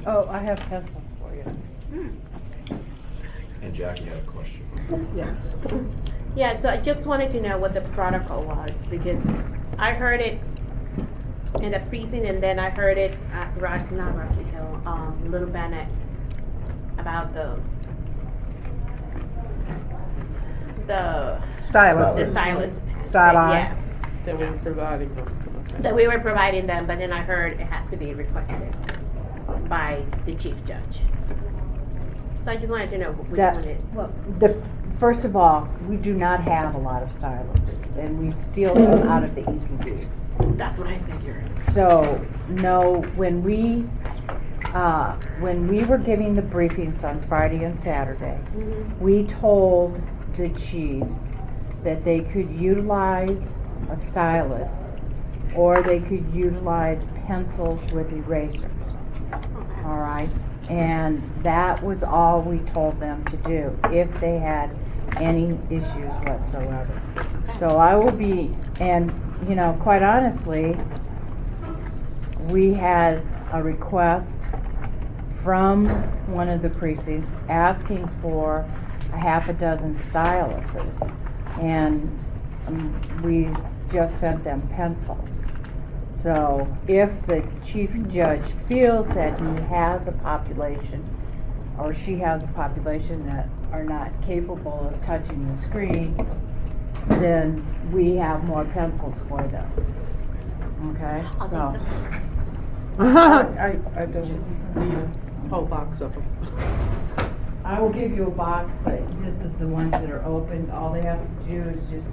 Oh, I have pencils for you. And Jackie had a question. Yes. Yeah, so I just wanted to know what the protocol was, because I heard it in the precinct, and then I heard it at not Rocky Hill, Little Bennett, about the Stylist. stylist. Style eye. Yeah, That we're providing them. that we were providing them, but then I heard it has to be requested by the chief judge. So I just wanted to know which That- one is. First of all, we do not have a lot of stylists, and we steal them out of the EPDs. That's what I figured. So, no, when we were giving the briefings on Friday and Saturday, we told the chiefs that they could utilize a stylist, or they could utilize pencils with erasers. All right? And that was all we told them to do, if they had any issues whatsoever. So I will be, and, you know, quite honestly, we had a request from one of the precincts asking for a half a dozen styluses. And we just sent them pencils. So if the chief judge feels that he has a population, or she has a population that are not capable of touching the screen, then we have more pencils for them. Okay, so. I don't need a whole box of them. I will give you a box, but this is the ones that are open. All they have to do is just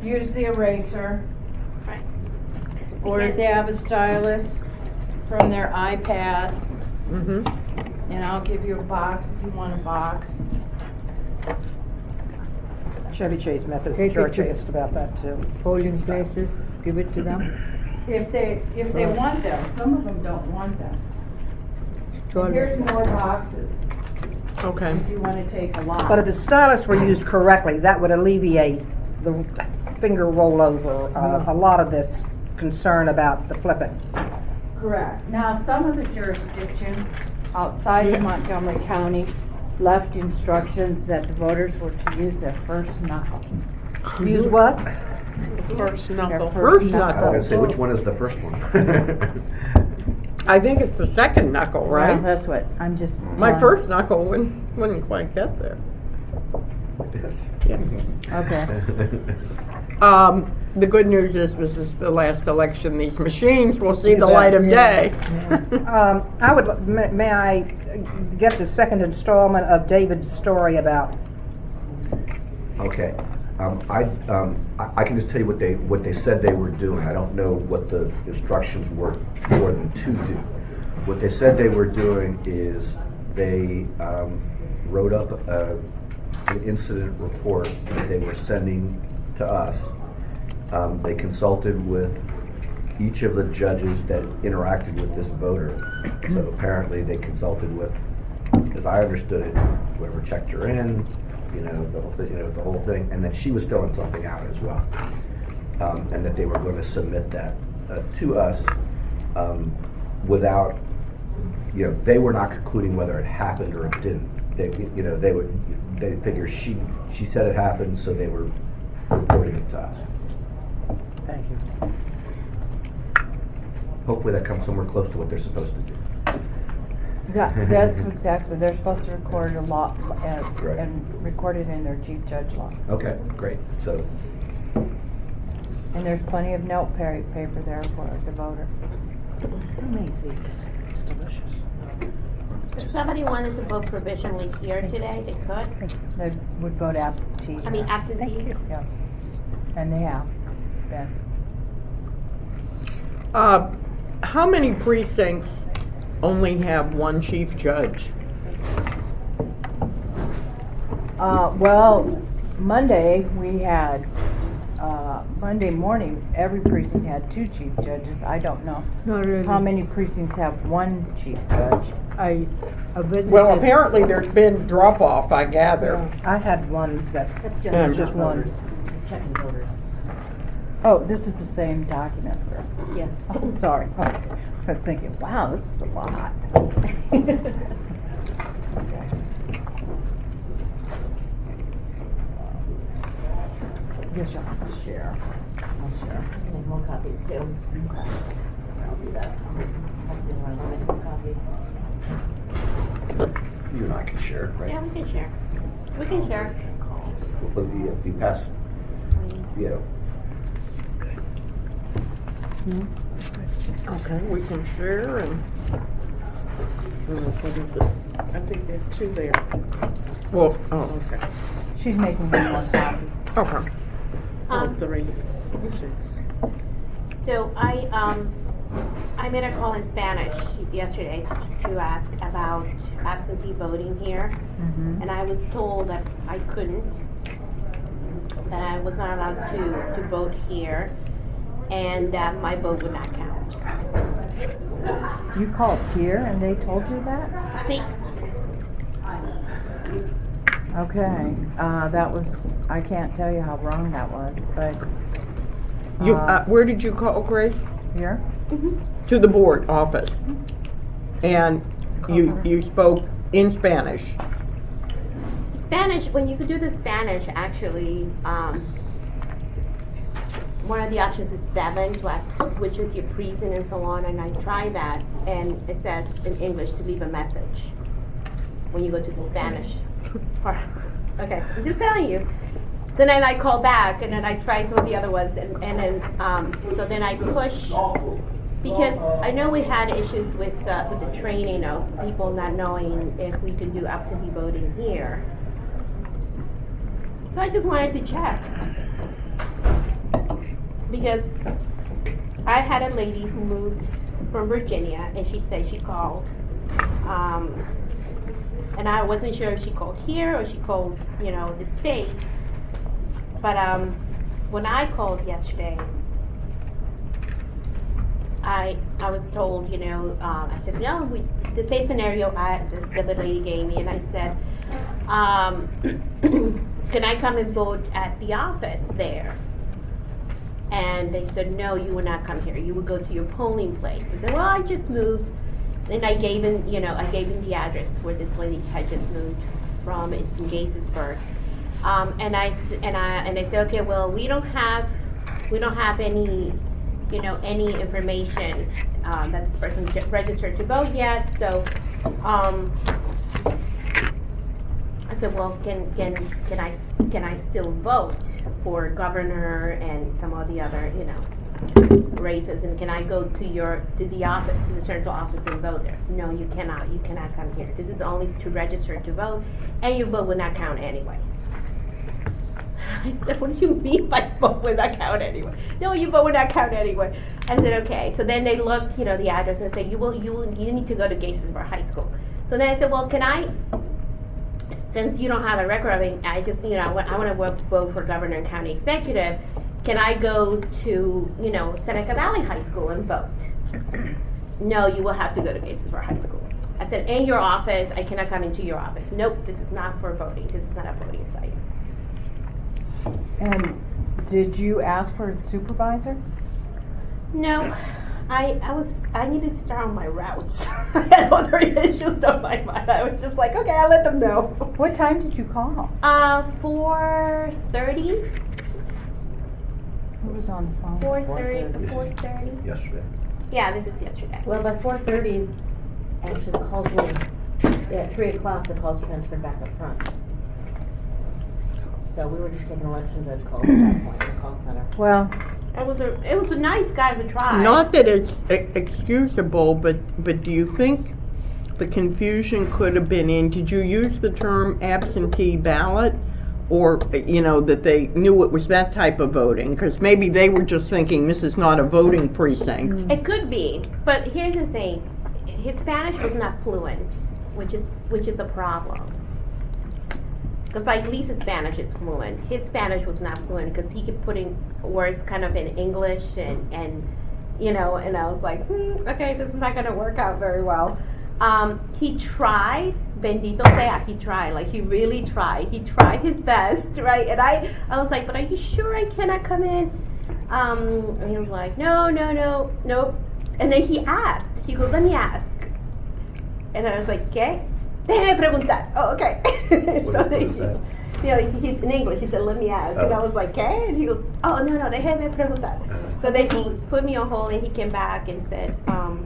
use the eraser. Right. Or if they have a stylus from their iPad, and I'll give you a box if you want a box. Chevy Chase Methodist Take Church picture. asked about that too. Polling places, give it to them. If they want them, some of them don't want them. And here's more boxes Okay. if you want to take a lot. But if the stylus were used correctly, that would alleviate the finger rollover, a lot of this concern about the flipping. Correct. Now, some of the jurisdictions outside of Montgomery County left instructions that the voters were to use their first knuckle. Use what? First knuckle. First I was knuckle. gonna say, which one is the first one? I think it's the second knuckle, Well, right? that's what, I'm just. My telling- first knuckle wouldn't quite get there. Yes. Okay. The good news is this is the last election. These machines will see the light of day. I would, may I get the second installment of David's story about, Okay, I can just tell you what they said they were doing. I don't know what the instructions were for them to do. What they said they were doing is they wrote up an incident report that they were sending to us. They consulted with each of the judges that interacted with this voter. So apparently they consulted with, as I understood it, whoever checked her in, the whole thing, and then she was filling something out as well, and that they were going to submit that to us without, they were not concluding whether it happened or it didn't. They figure she said it happened, so they were reporting it to us. thank you. Hopefully that comes somewhere close to what they're supposed to do. That's exactly, they're supposed to record a law, Right. and record it in their chief judge law. Okay, great. So, And there's plenty of note paper there for the voter. Who made these? It's delicious. If somebody wanted to vote provisionally here today, they could. They would vote absentee. I mean absentee. Yes, and they have been. How many precincts only have one chief judge? Well, Monday, we had, Monday morning, every precinct had 2 chief judges. I don't know how many precincts have 1 chief judge. Well, apparently there's been drop off, I gather. I had one that, That's Yeah. just one. It's checking voters. Oh, this is the same document. Yeah. Oh, sorry. I was thinking, wow, this is a lot. Okay. Guess you'll have to share. I'll share. Make more copies too. I'll do that. I'll see when I make more copies. You and I can share, right? Yeah, we can share. We can share. But you pass, yeah. Okay, we can share and. What is it? I think there are two there. Well, oh, okay. She's making one more copy. Okay. Oh, 3, 6. So I made a call in Spanish yesterday to ask about absentee voting here, and I was told that I couldn't, that I was not allowed to vote here, and that my vote would not count. You called here and they told you that? See, Okay, that was, I can't tell you how wrong that was, but, You, where did you call, Grace? here? To the board office. And you spoke in Spanish. Spanish, when you could do the Spanish, actually, one of the options is 7, to ask which is your precinct and so on, and I tried that, and it says in English to leave a message when you go to the Spanish part. Okay, I'm just telling you. So then I called back, and then I tried some of the other ones, and then, so then I push, because I know we had issues with the training of people not knowing if we could do absentee voting here. So I just wanted to check. Because I had a lady who moved from Virginia, and she said she called. And I wasn't sure if she called here or she called, the state. But when I called yesterday, I was told, I said, no, the same scenario the lady gave me, and I said, can I come and vote at the office there? And they said, no, you would not come here. You would go to your polling place. I said, well, I just moved. And I gave him, the address where this lady had just moved from. It's in Gaithersburg. And I said, okay, well, we don't have any, any information that this person registered to vote yet. So, I said, well, can I still vote for governor and some of the other, races, and can I go to the office, to the central office, and vote there? No, you cannot. You cannot come here. This is only to register to vote, and your vote will not count anyway. I said, what do you mean by vote will not count anyway? No, your vote will not count anyway. I said, okay. So then they looked, the address, and said, you need to go to Gaithersburg High School. So then I said, well, can I? Since you don't have a record of it, I just, I want to vote for governor and county executive. Can I go to, Seneca Valley High School and vote? No, you will have to go to Gaithersburg High School. I said, in your office, I cannot come into your office. Nope, this is not for voting. This is not a voting site. And did you ask for a supervisor? No, I needed to start on my routes. I had other issues on my mind. I was just like, okay, I'll let them know. What time did you call? 4:30. Who was on the phone? 4:30. Yesterday. Yeah, this is yesterday. Well, by 4:30, actually the calls will, at 3 o'clock, the calls transferred back up front. So we were just taking election judge calls at that point in the call center. Well, It was a nice guy to try. Not that it's excusable, but do you think the confusion could have been in, did you use the term absentee ballot? Or, that they knew it was that type of voting? Because maybe they were just thinking this is not a voting precinct. It could be, but here's the thing: his Spanish was not fluent, which is a problem. Because like Lisa's Spanish is fluent, his Spanish was not fluent because he kept putting words kind of in English and and I was like, okay, this is not going to work out very well. He tried, bendito sea, he tried, like he really tried. He tried his best, right? And I was like, but are you sure I cannot come in? And he was like, no, nope. And then he asked he goes, let me ask. And I was like, ¿qué? Déjame preguntar. Oh, okay. What is that? You know, he's in English. He said, let me ask. And I was like, ¿qué? And he goes, oh, no, déjame preguntar. So then he put me on hold and he came back and said, no,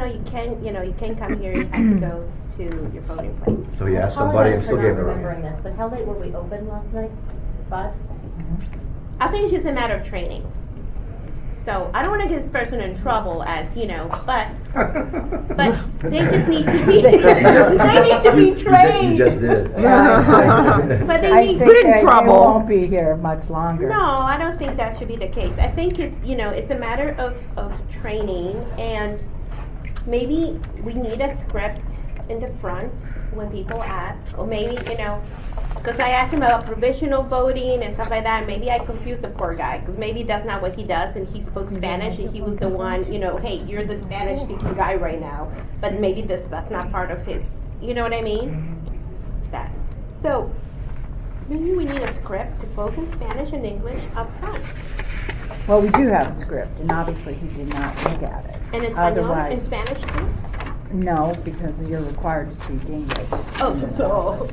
you can't come here. You have to go to your voting place. So he asked somebody and Apologize still for gave not the remembering this, but how late were we open last night? 5? I think it's just a matter of training. So I don't want to get this person in trouble, as you know, but they just need to be they need to be trained. You just did. But they I need think they trouble. won't be here much longer. No, I don't think that should be the case. I think it's a matter of training, and maybe we need a script in the front when people ask, or maybe, because I asked him about provisional voting and stuff like that. Maybe I confused the poor guy, because maybe that's not what he does, and he spoke Spanish, and he was the one, hey, you're the Spanish speaking guy right now, but maybe that's not part of his, you know what I mean? That. So, maybe we need a script to both in Spanish and English up front. Well, we do have a script, and obviously he did not look at it. And in Otherwise- in Spanish too? No, because you're required to speak English. Oh, so.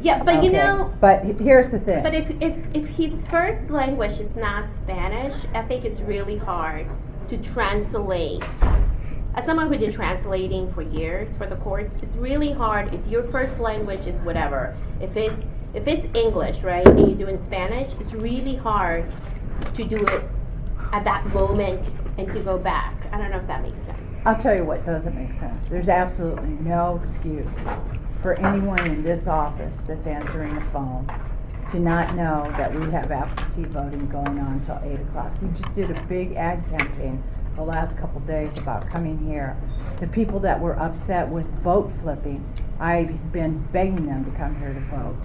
Yeah, but Okay. But here's the thing. But if his first language is not Spanish, I think it's really hard to translate. As someone who did translating for years for the courts, it's really hard if your first language is whatever. If it's English, right, and you're doing Spanish, it's really hard to do it at that moment and to go back. I don't know if that makes sense. I'll tell you what doesn't make sense. There's absolutely no excuse for anyone in this office that's answering the phone to not know that we have absentee voting going on till 8 o'clock. You just did a big ad campaign the last couple days about coming here. The people that were upset with vote flipping, I've been begging them to come here to vote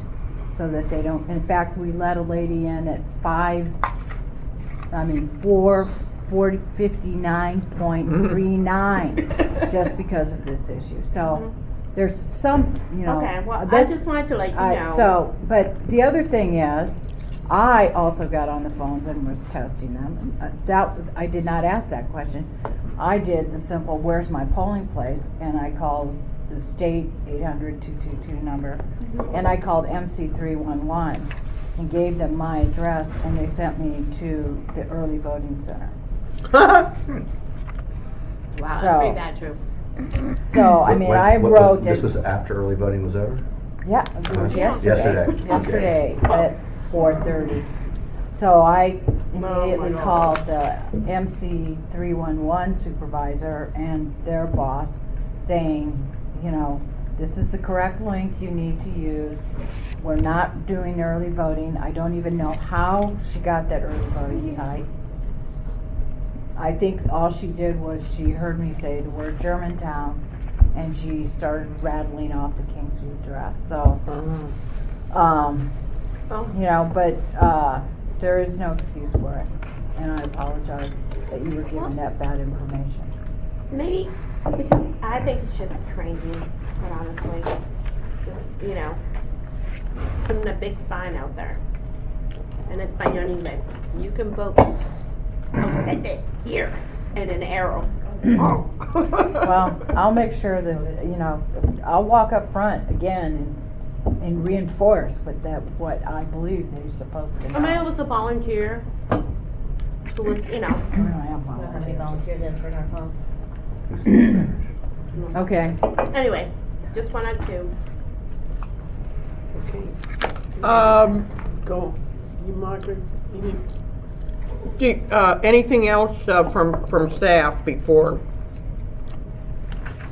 so that they don't. In fact, we let a lady in at 59.39 just because of this issue. So there's some, Okay, well, I this- just wanted to let you know. So, but the other thing is, I also got on the phones and was testing them. I did not ask that question. I did the simple, where's my polling place? And I called the state 800-222 number, and I called MC311 and gave them my address, and they sent me to the early voting center. Wow, So- that's pretty bad, true. So, I mean, I wrote This it, was after early voting was over? yeah, it was Yesterday. yesterday at 4:30. So I immediately God. called the MC311 supervisor and their boss saying, this is the correct link you need to use. We're not doing early voting. I don't even know how she got that early voting site. I think all she did was she heard me say the word Germantown, and she started rattling off the Kingsview address. So, but there is no excuse for it, and I apologize that you were given that bad information. Maybe it's just, I think it's just training, quite honestly. Just, putting a big sign out there. And it's by your English. You can vote. I'll set it here and an arrow. Well, I'll make sure that, I'll walk up front again and reinforce what I believe they're supposed to know. Am I able to volunteer? Who was, I don't have We don't have any volunteers. volunteers answering our phones. Okay. Anyway, just wanted to. Okay. Go. You, Margaret? Anything else from staff before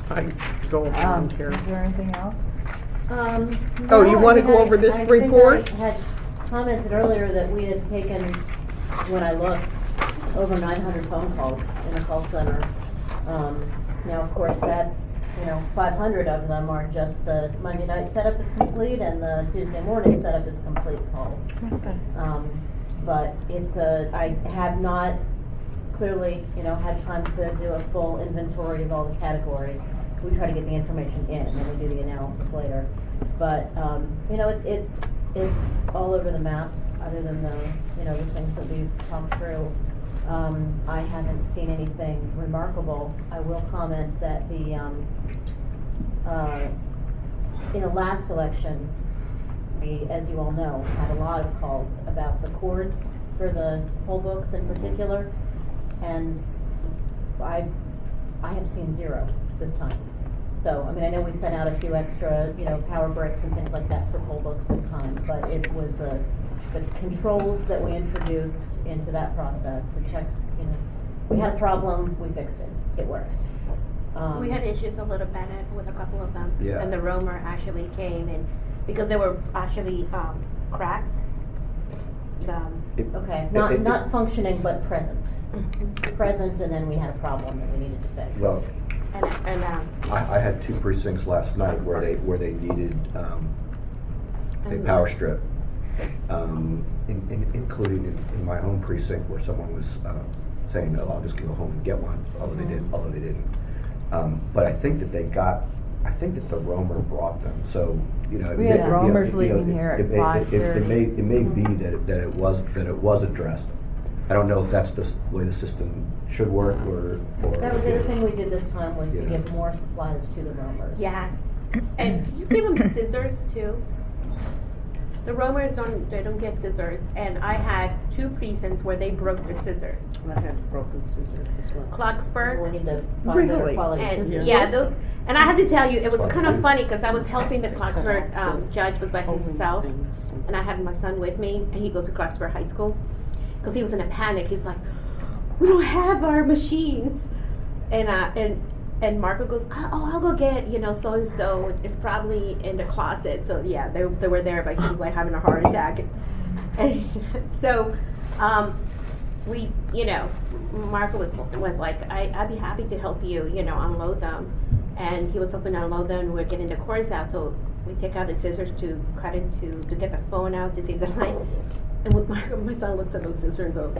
I go around here? Is there anything else? Oh, you wanna go over this report? I think I had commented earlier that we had taken, when I looked, over 900 phone calls in the call center. Now, of course, that's, 500 of them are just the Monday night setup is complete and the Tuesday morning setup is complete calls. But I have not clearly, had time to do a full inventory of all the categories. We try to get the information in and then we do the analysis later. But, it's all over the map, other than the things that we've talked through. I haven't seen anything remarkable. I will comment that in the last election, we, as you all know, had a lot of calls about the cords for the poll books in particular, and I have seen 0 this time. So, I mean, I know we sent out a few extra, power bricks and things like that for poll books this time, but it was the controls that we introduced into that process, the checks, we had a problem, we fixed it, it worked. We had issues a little Bennett with a couple of them. Yeah. And the roamer actually came and, because they were actually, cracked. Okay, It- not functioning, but present. Present, and then we had a problem that we needed to fix. Well, And, I had 2 precincts last night where they needed a power strip, including in my home precinct where someone was saying, "Oh, I'll just go home and get one," although they didn't. But I think that I think that the roamer brought them. So We had roamers leaving here at 5:30. It may be that it was addressed. I don't know if that's the way the system should work or. That was the other thing we did this time, was to Yeah. give more supplies to the roamers. yes. And you give them scissors too. The roamers they don't get scissors, and I had 2 precincts where they broke their scissors. I had broken scissors as well. We Clarksburg, need to find better Really? quality and scissors. yeah, those, and I have to tell you, it was That's kind of fine. funny, because I was helping the Clarksburg, judge was by himself, and I had my son with me, and he goes to Clarksburg High School, because he was in a panic, he's like, we don't have our machines, and Marco goes, oh, I'll go get, so-and-so, it's probably in the closet, so yeah, they were there, but he was like having a heart attack, and so, we, Marco was like, I'd be happy to help you, unload them, and he was helping unload them, and we're getting the cords out, so we take out the scissors to cut into, to get the phone out to save the line, and with Marco, my son looks at those scissors and goes,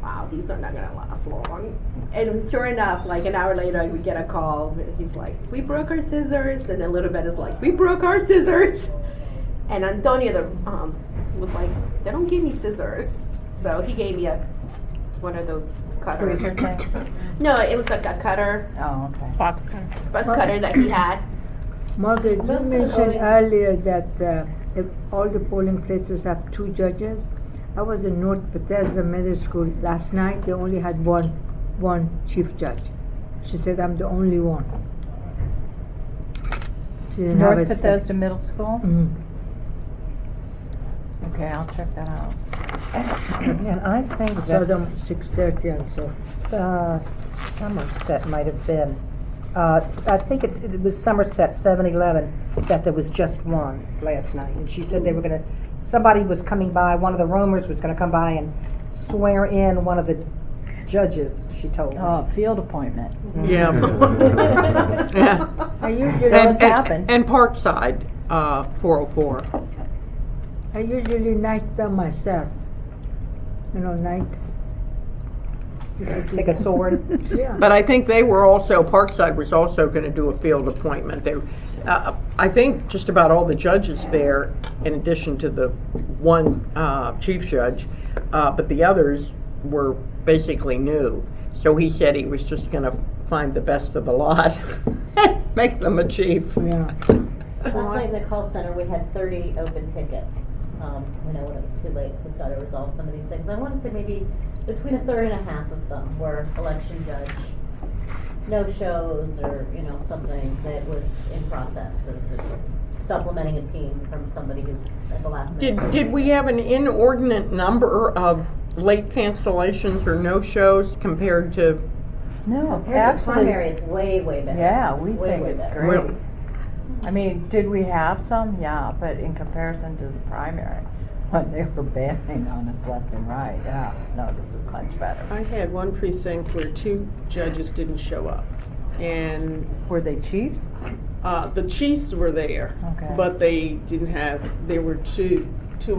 wow, these are not gonna last long. And sure enough, like an hour later, we get a call. He's like, we broke our scissors. And then little Ben is like, we broke our scissors. And Antonio was like, they don't give me scissors. So he gave me one of those cutters. Freezer things? No, it was like a cutter, Oh, okay. Box cutter. bus cutter that he had. Margaret, you Most of the mentioned voting- earlier that if all the polling places have 2 judges. I was in North Bethesda Middle School last night. They only had one chief judge. She said, I'm the only one. She didn't have North a Bethesda Middle School? Mm. Okay, I'll check that out. And I think I saw that them 6:30 and so. Somerset might have been, I think it was Somerset 7-11, that there was just one last night. And she said they were gonna, somebody was coming by, one of the roamers was gonna come by and swear in one of the judges, she told me. Oh, field appointment. Yeah. I usually Those happen. And Parkside, 404. I usually night them myself. Night. Take a sword. Yeah. But I think they were also, Parkside was also gonna do a field appointment. They, I think just about all the judges there, in addition to the one, chief judge, but the others were basically new. So he said he was just gonna find the best of the lot, make them a chief. Yeah. Last night in the call center, we had 30 open tickets. We know when it was too late to try to resolve some of these things. I want to say maybe between a third and a half of them were election judge no-shows or, something that was in process of supplementing a team from somebody who at the last minute. Did we have an inordinate number of late cancellations or no-shows compared to? No, Compared to the actually, primary, it's way, way better. yeah, we Way, think way it's better. great. I mean, did we have some? Yeah, but in comparison to the primary, when they were bailing on us left and right, yeah, no, this is much better. I had one precinct where 2 judges didn't show up. And Were they chiefs? the chiefs were there, Okay. but they didn't have, there were two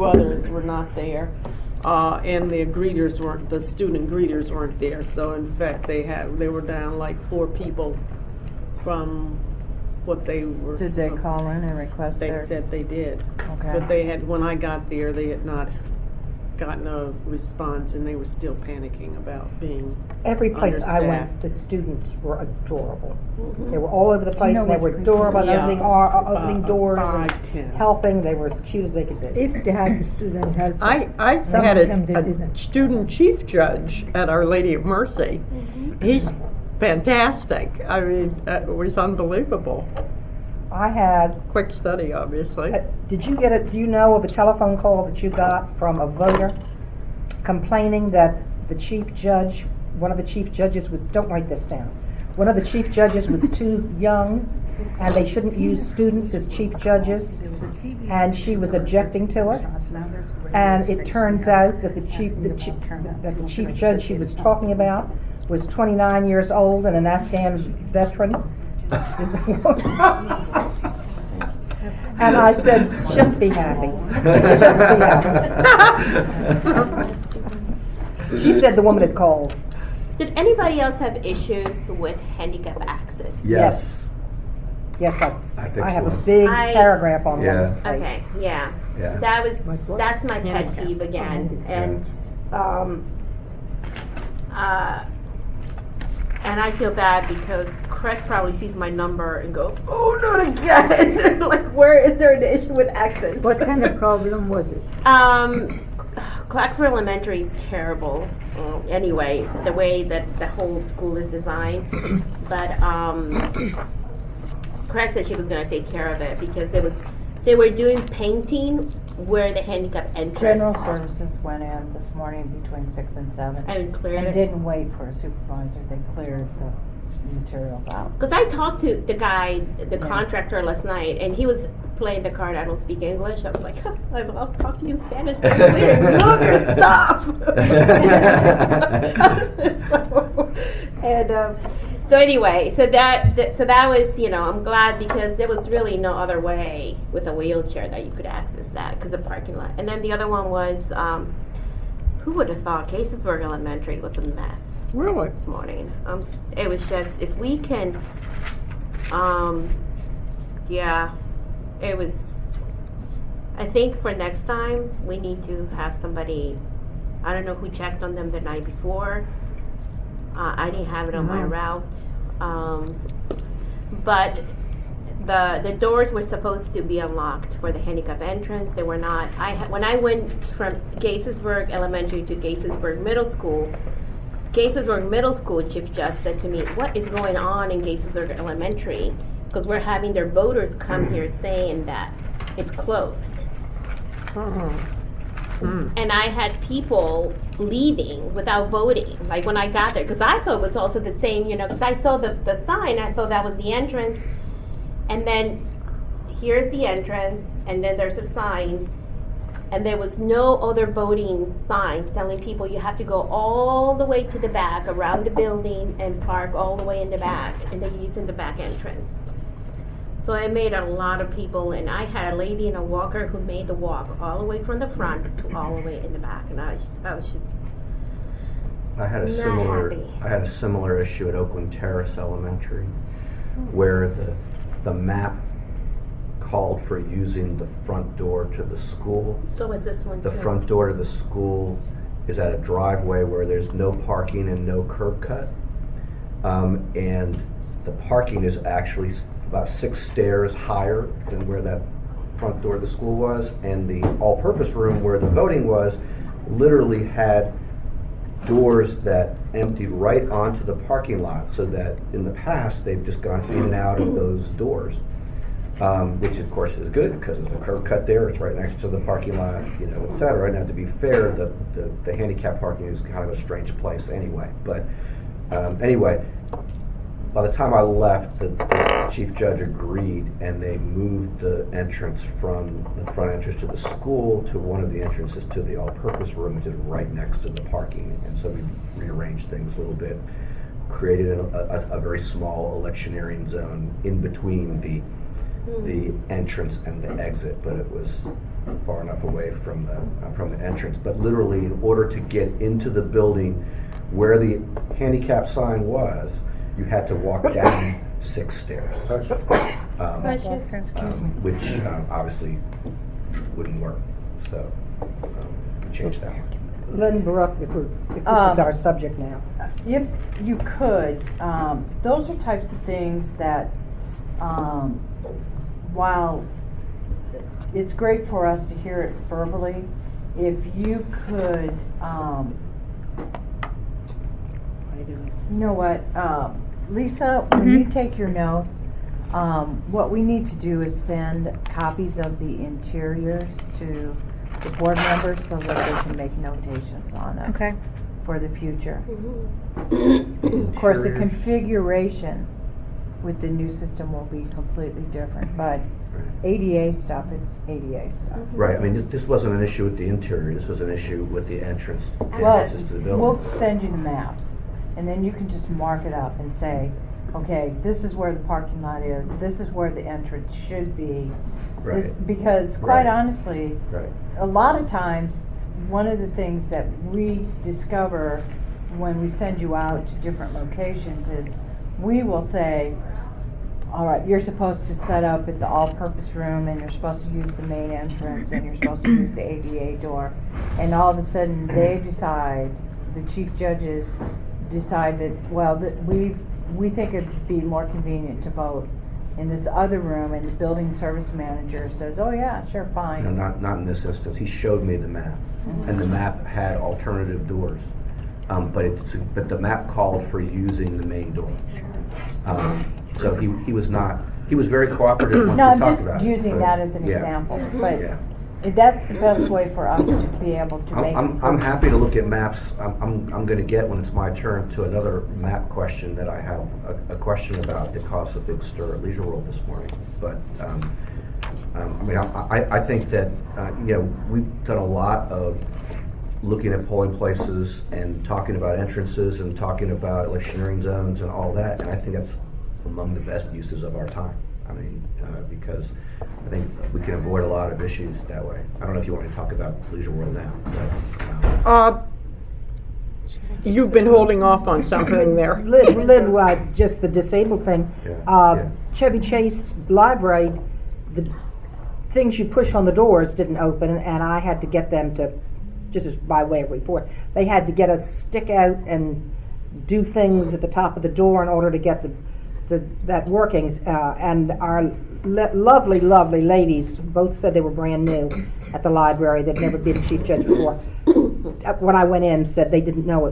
others were not there. And the greeters weren't, the student greeters weren't there. So in fact, they were down like 4 people from what they were. Did they call in and request They their? said they did. Okay. But they had, when I got there, they had not gotten a response and they were still panicking about being Every place I went, understaffed. the students were adorable. They were all over the place, know and they which were precinct? adorable, Yeah. opening doors and 5, 10. helping. They were as cute as they could be. If they had the student help. I Some had of them they a didn't. student chief judge at Our Lady of Mercy. He's fantastic. I mean, it was unbelievable. I had, Quick study, obviously. do you know of a telephone call that you got from a voter complaining that the chief judge, one of the chief judges was, don't write this down, one of the chief judges was too young and they shouldn't use students as chief judges, and she was objecting to it? And it turns out that the chief judge she was talking about was 29 years old and an Afghan veteran. And I said, just be happy. Just be happy. She said the woman had called. Did anybody else have issues with handicap access? Yes. Yes, I fixed I have a one. big I- paragraph on Yeah. one place. Okay, yeah. Yeah. That's my pet peeve again, and and I feel bad because Chris probably sees my number and goes, "Oh, not again!" Like, where is there an issue with access? What kind of problem was it? Clarksville Elementary is terrible. Anyway, the way that the whole school is designed, but Chris said she was going to take care of it because they were doing painting where the handicap entrance. General services went in this morning between 6 and 7. And cleared And it. didn't wait for a supervisor, they cleared the materials out. Because I talked to the guy, the contractor last night, and he was playing the card, I don't speak English. I was like, I'll talk to you in Spanish. Look your stuff. So anyway, so that was, I'm glad because there was really no other way with a wheelchair that you could access that because the parking lot. And then the other one was, who would have thought Gaithersburg Elementary was a mess Really? this morning. It was just, if we can, it was, I think for next time, we need to have somebody, I don't know who checked on them the night before. I didn't have it on my route. But the doors were supposed to be unlocked for the handicap entrance. They were not. When I went from Gaithersburg Elementary to Gaithersburg Middle School chief judge said to me, "What is going on in Gaithersburg Elementary? Because we're having their voters come here saying that it's closed." And I had people leaving without voting, like when I got there, because I thought it was also the same, because I saw the sign, I thought that was the entrance, and then here's the entrance, and then there's a sign, and there was no other voting signs telling people you have to go all the way to the back, around the building, and park all the way in the back, and then you're using the back entrance. So I made a lot of people, and I had a lady in a walker who made the walk all the way from the front to all the way in the back, and I was just I had a Not similar happy. I had a similar issue at Oakland Terrace Elementary, where the map called for using the front door to the school. so was this one The too. front door to the school is at a driveway where there's no parking and no curb cut, and the parking is actually about 6 stairs higher than where that front door of the school was, and the all-purpose room where the voting was literally had doors that emptied right onto the parking lot, so that in the past they've just gone in and out of those doors, which of course is good because there's a curb cut there, it's right next to the parking lot, et cetera. Now, to be fair, the handicap parking is kind of a strange place anyway, but anyway, by the time I left, the chief judge agreed, and they moved the entrance from the front entrance to the school to one of the entrances to the all-purpose room, which is right next to the parking. And so we rearranged things a little bit, created a very small electioneering zone in between the entrance and the exit, but it was far enough away from the entrance. But literally, in order to get into the building where the handicap sign was, you had to walk down 6 stairs, which obviously wouldn't work. So change that one. Lynn Brooke, if this is our subject now. If you could, those are types of things that, while it's great for us to hear it verbally, if you could, you know what, Lisa, when you take your notes, what we need to do is send copies of the interiors to the board members so that they can make notations on it. Okay. For the future. Of course, the Interiors. configuration with the new system will be completely different, but ADA stuff is ADA stuff. Right, I mean, this wasn't an issue with the interior, this was an issue with the entrance, Well, entrances to the building. we'll send you the maps, and then you can just mark it up and say, okay, this is where the parking lot is, this is where the entrance should be. Right. Because quite Right. honestly, Right. a lot of times, one of the things that we discover when we send you out to different locations is we will say, all right, you're supposed to set up at the all-purpose room and you're supposed to use the main entrance and you're supposed to use the ADA door. And all of a sudden, they decide, the chief judges decide that, well, we think it'd be more convenient to vote in this other room, and the building service manager says, oh yeah, sure, fine. No, not in this instance, he showed me the map, and the map had alternative doors. But the map called for using the main door. So he was very cooperative once we No, I'm talked just about it. using but- that as an yeah, example, Yeah. but that's the best way for us to be able to make. I'm happy to look at maps. I'm gonna get, when it's my turn, to another map question that I have a question about that caused a big stir at Leisure World this morning. But, I mean, I think that, we've done a lot of looking at polling places and talking about entrances and talking about electioneering zones and all that, and I think that's among the best uses of our time. I mean, because I think we can avoid a lot of issues that way. I don't know if you want to talk about Leisure World now, but, You've been holding off on something there. Lynn, just the disabled thing. Yeah. Chevy Chase Library, the things you push on the doors didn't open, and I had to get them to, just as by way of report, they had to get a stick out and do things at the top of the door in order to get that working. And our lovely ladies both said they were brand new at the library. They'd never been chief judge before. When I went in, said they didn't know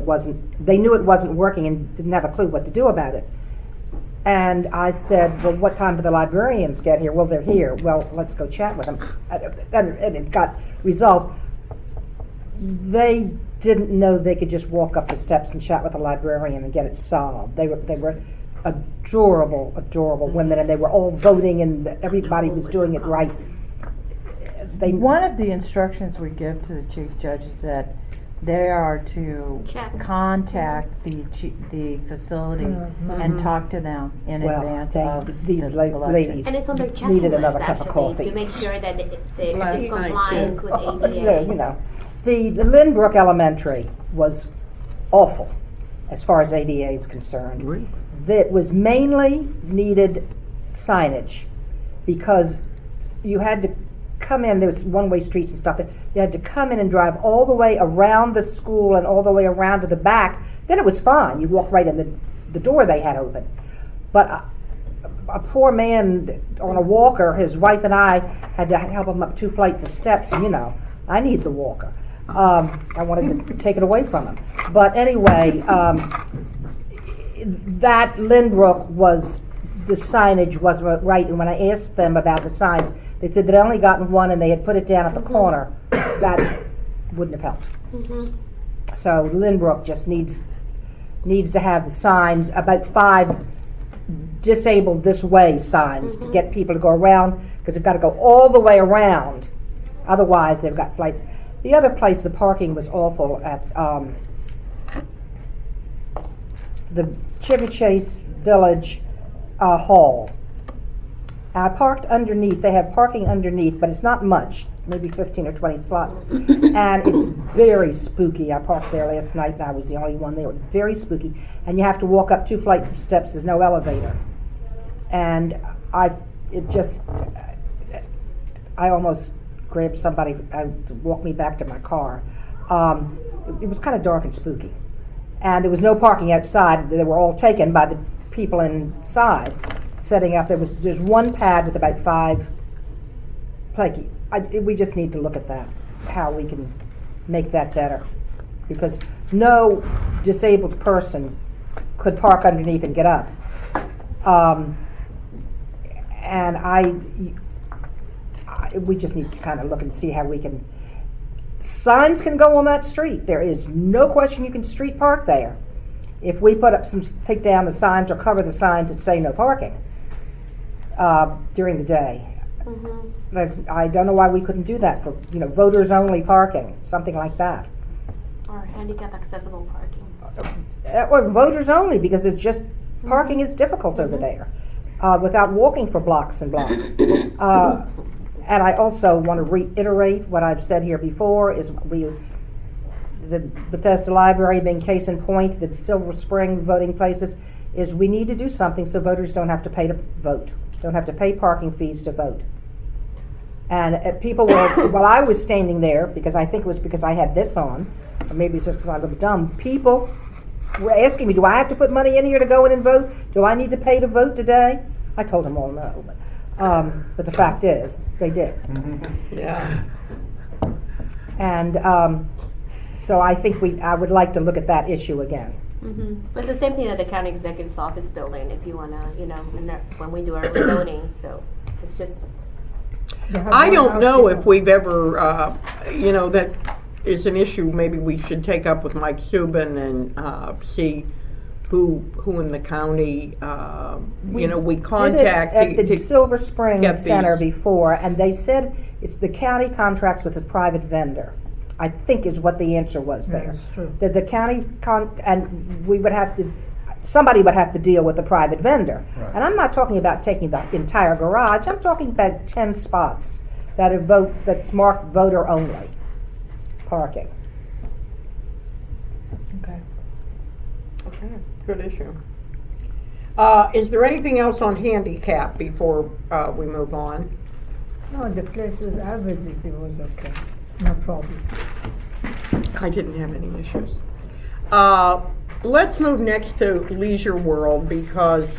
they knew it wasn't working and didn't have a clue what to do about it. And I said, well, what time do the librarians get here? Well, they're here. Well, let's go chat with them. And it got resolved. They didn't know they could just walk up the steps and chat with a librarian and get it solved. They were adorable women, and they were all voting, and everybody was doing it right. One of the instructions we give to the chief judge is that they are to Check. contact the facility and talk to them in Well, advance of these the election. ladies And it's on their checklist, needed another cup of actually, coffee. to make sure that it's Last in night, compliance too. with ADA. Yeah, you know, the Lynbrook Elementary was awful as far as ADA is concerned. That was mainly needed signage because you had to come in, there was one-way streets and stuff, you had to come in and drive all the way around the school and all the way around to the back. Then it was fine, you walked right in the door they had open. But a poor man on a walker, his wife and I had to help him up 2 flights of steps, and I need the walker. I wanted to take it away from him. But anyway, that Lynbrook was, the signage wasn't right, and when I asked them about the signs, they said they'd only gotten one and they had put it down at the corner. That wouldn't have helped. So Lynbrook just needs to have the signs, about 5 disabled this way signs to get people to go around, because they've got to go all the way around. Otherwise, they've got flights. The other place, the parking was awful at the Chevy Chase Village Hall. I parked underneath. They have parking underneath, but it's not much, maybe 15 or 20 slots. And it's very spooky. I parked there last night, and I was the only one there. It was very spooky. And you have to walk up 2 flights of steps. There's no elevator. And I almost grabbed somebody to walk me back to my car. It was kind of dark and spooky. And there was no parking outside. They were all taken by the people inside setting up. There's one pad with about 5 parking. We just need to look at that, how we can make that better. Because no disabled person could park underneath and get up. And we just need to kind of look and see how we can. Signs can go on that street. There is no question you can street park there. If we put up take down the signs or cover the signs that say no parking during the day. I don't know why we couldn't do that for, voters only parking, something like that. Or handicap accessible parking. Or voters only, because it's just, parking is difficult over there, without walking for blocks and blocks. And I also want to reiterate what I've said here before, is the Bethesda Library being case in point, the Silver Spring voting places, is we need to do something so voters don't have to pay to vote, don't have to pay parking fees to vote. And people were, while I was standing there, because I think it was because I had this on, or maybe it's just because I look dumb, people were asking me, do I have to put money in here to go in and vote? Do I need to pay to vote today? I told them all no, but the fact is, they did. Yeah. And so I think I would like to look at that issue again. But the same thing at the county executive's office building, if you wanna, when we do our voting, so it's just. I don't know if we've ever, that is an issue maybe we should take up with Mike Subin and see who in the county, we contact. Did it at the Silver Spring get Center these. before, and they said it's the county contracts with a private vendor, I think is what the answer was there. That's true. That the county, and we would have to, somebody would have to deal with the private vendor. Right. And I'm not talking about taking the entire garage, I'm talking about 10 spots that's marked voter only parking. Okay, good issue. Is there anything else on handicap before we move on? No, the places I visited was okay. No problem. I didn't have any issues. Let's move next to Leisure World, because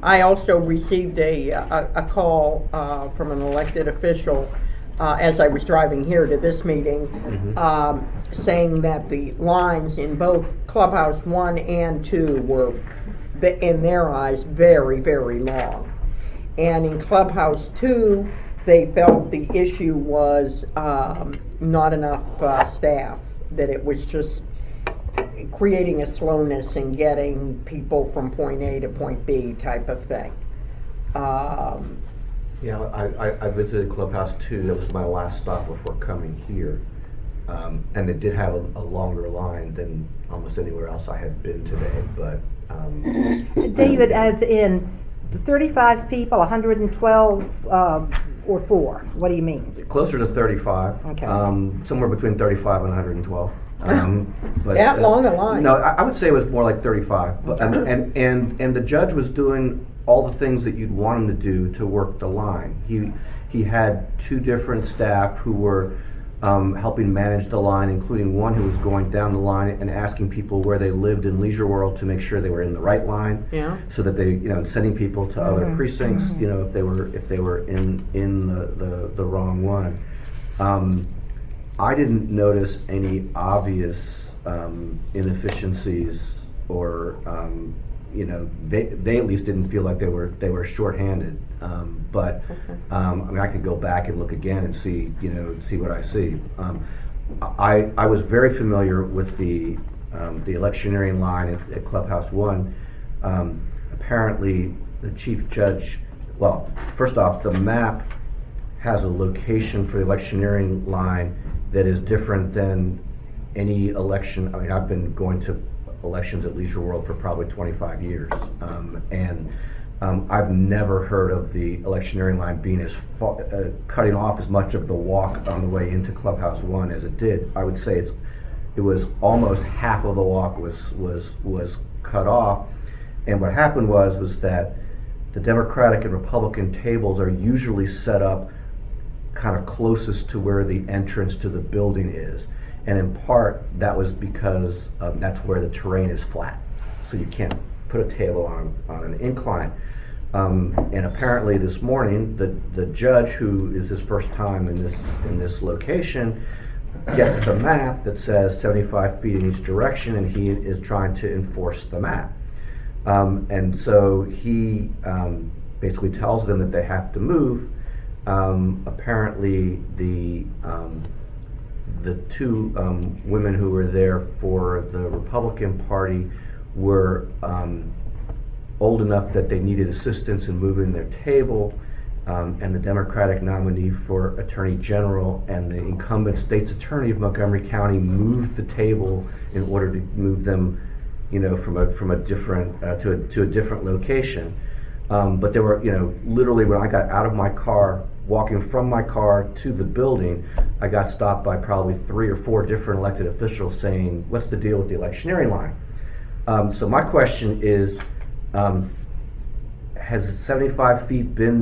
I also received a call from an elected official as I was driving here to this meeting, saying that the lines in both Clubhouse 1 and 2 were, in their eyes, very, very long. And in Clubhouse 2, they felt the issue was not enough staff, that it was just creating a slowness in getting people from point A to point B type of thing. Yeah, I visited Clubhouse 2. That was my last stop before coming here. And it did have a longer line than almost anywhere else I had been today. But David, as in the 35 people, 112 or 4? What do you mean? closer to 35. Okay. Somewhere between 35 and 112. But, That long a line? No, I would say it was more like 35. But, and the judge was doing all the things that you'd want him to do to work the line. He had 2 different staff who were helping manage the line, including one who was going down the line and asking people where they lived in Leisure World to make sure they were in the right line. Yeah. So that they, sending people to other precincts, if they were in the wrong one. I didn't notice any obvious inefficiencies, or they at least didn't feel like they were shorthanded. But I could go back and look again and see what I see. I was very familiar with the electioneering line at Clubhouse 1. Apparently, the chief judge. Well, first off, the map has a location for the electioneering line that is different than any election. I mean, I've been going to elections at Leisure World for probably 25 years, and I've never heard of the electioneering line being as cutting off as much of the walk on the way into Clubhouse 1 as it did. I would say it was almost half of the walk was cut off, and what happened was that the Democratic and Republican tables are usually set up kind of closest to where the entrance to the building is. And in part, that was because that's where the terrain is flat. So you can't put a table on an incline. And apparently this morning, the judge, who is his first time in this location, gets the map that says 75 feet in each direction, and he is trying to enforce the map. And so he basically tells them that they have to move. Apparently, the two women who were there for the Republican Party were old enough that they needed assistance in moving their table, and the Democratic nominee for Attorney General and the incumbent state's attorney of Montgomery County moved the table in order to move them, from a different to a different location. But there were, literally when I got out of my car, walking from my car to the building, I got stopped by probably 3 or 4 different elected officials saying, "What's the deal with the electioneering line?" So my question is, has 75 feet been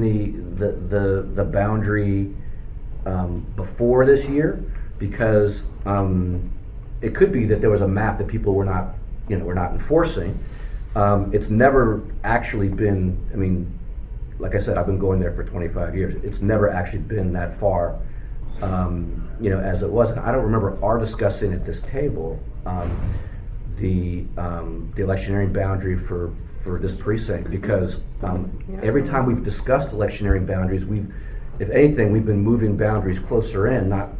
the boundary before this year? Because it could be that there was a map that people were not enforcing. It's never actually been, like I said, I've been going there for 25 years. It's never actually been that far, as it was. And I don't remember our discussing at this table the electioneering boundary for this precinct, because every time we've discussed electioneering boundaries, if anything, we've been moving boundaries closer in, not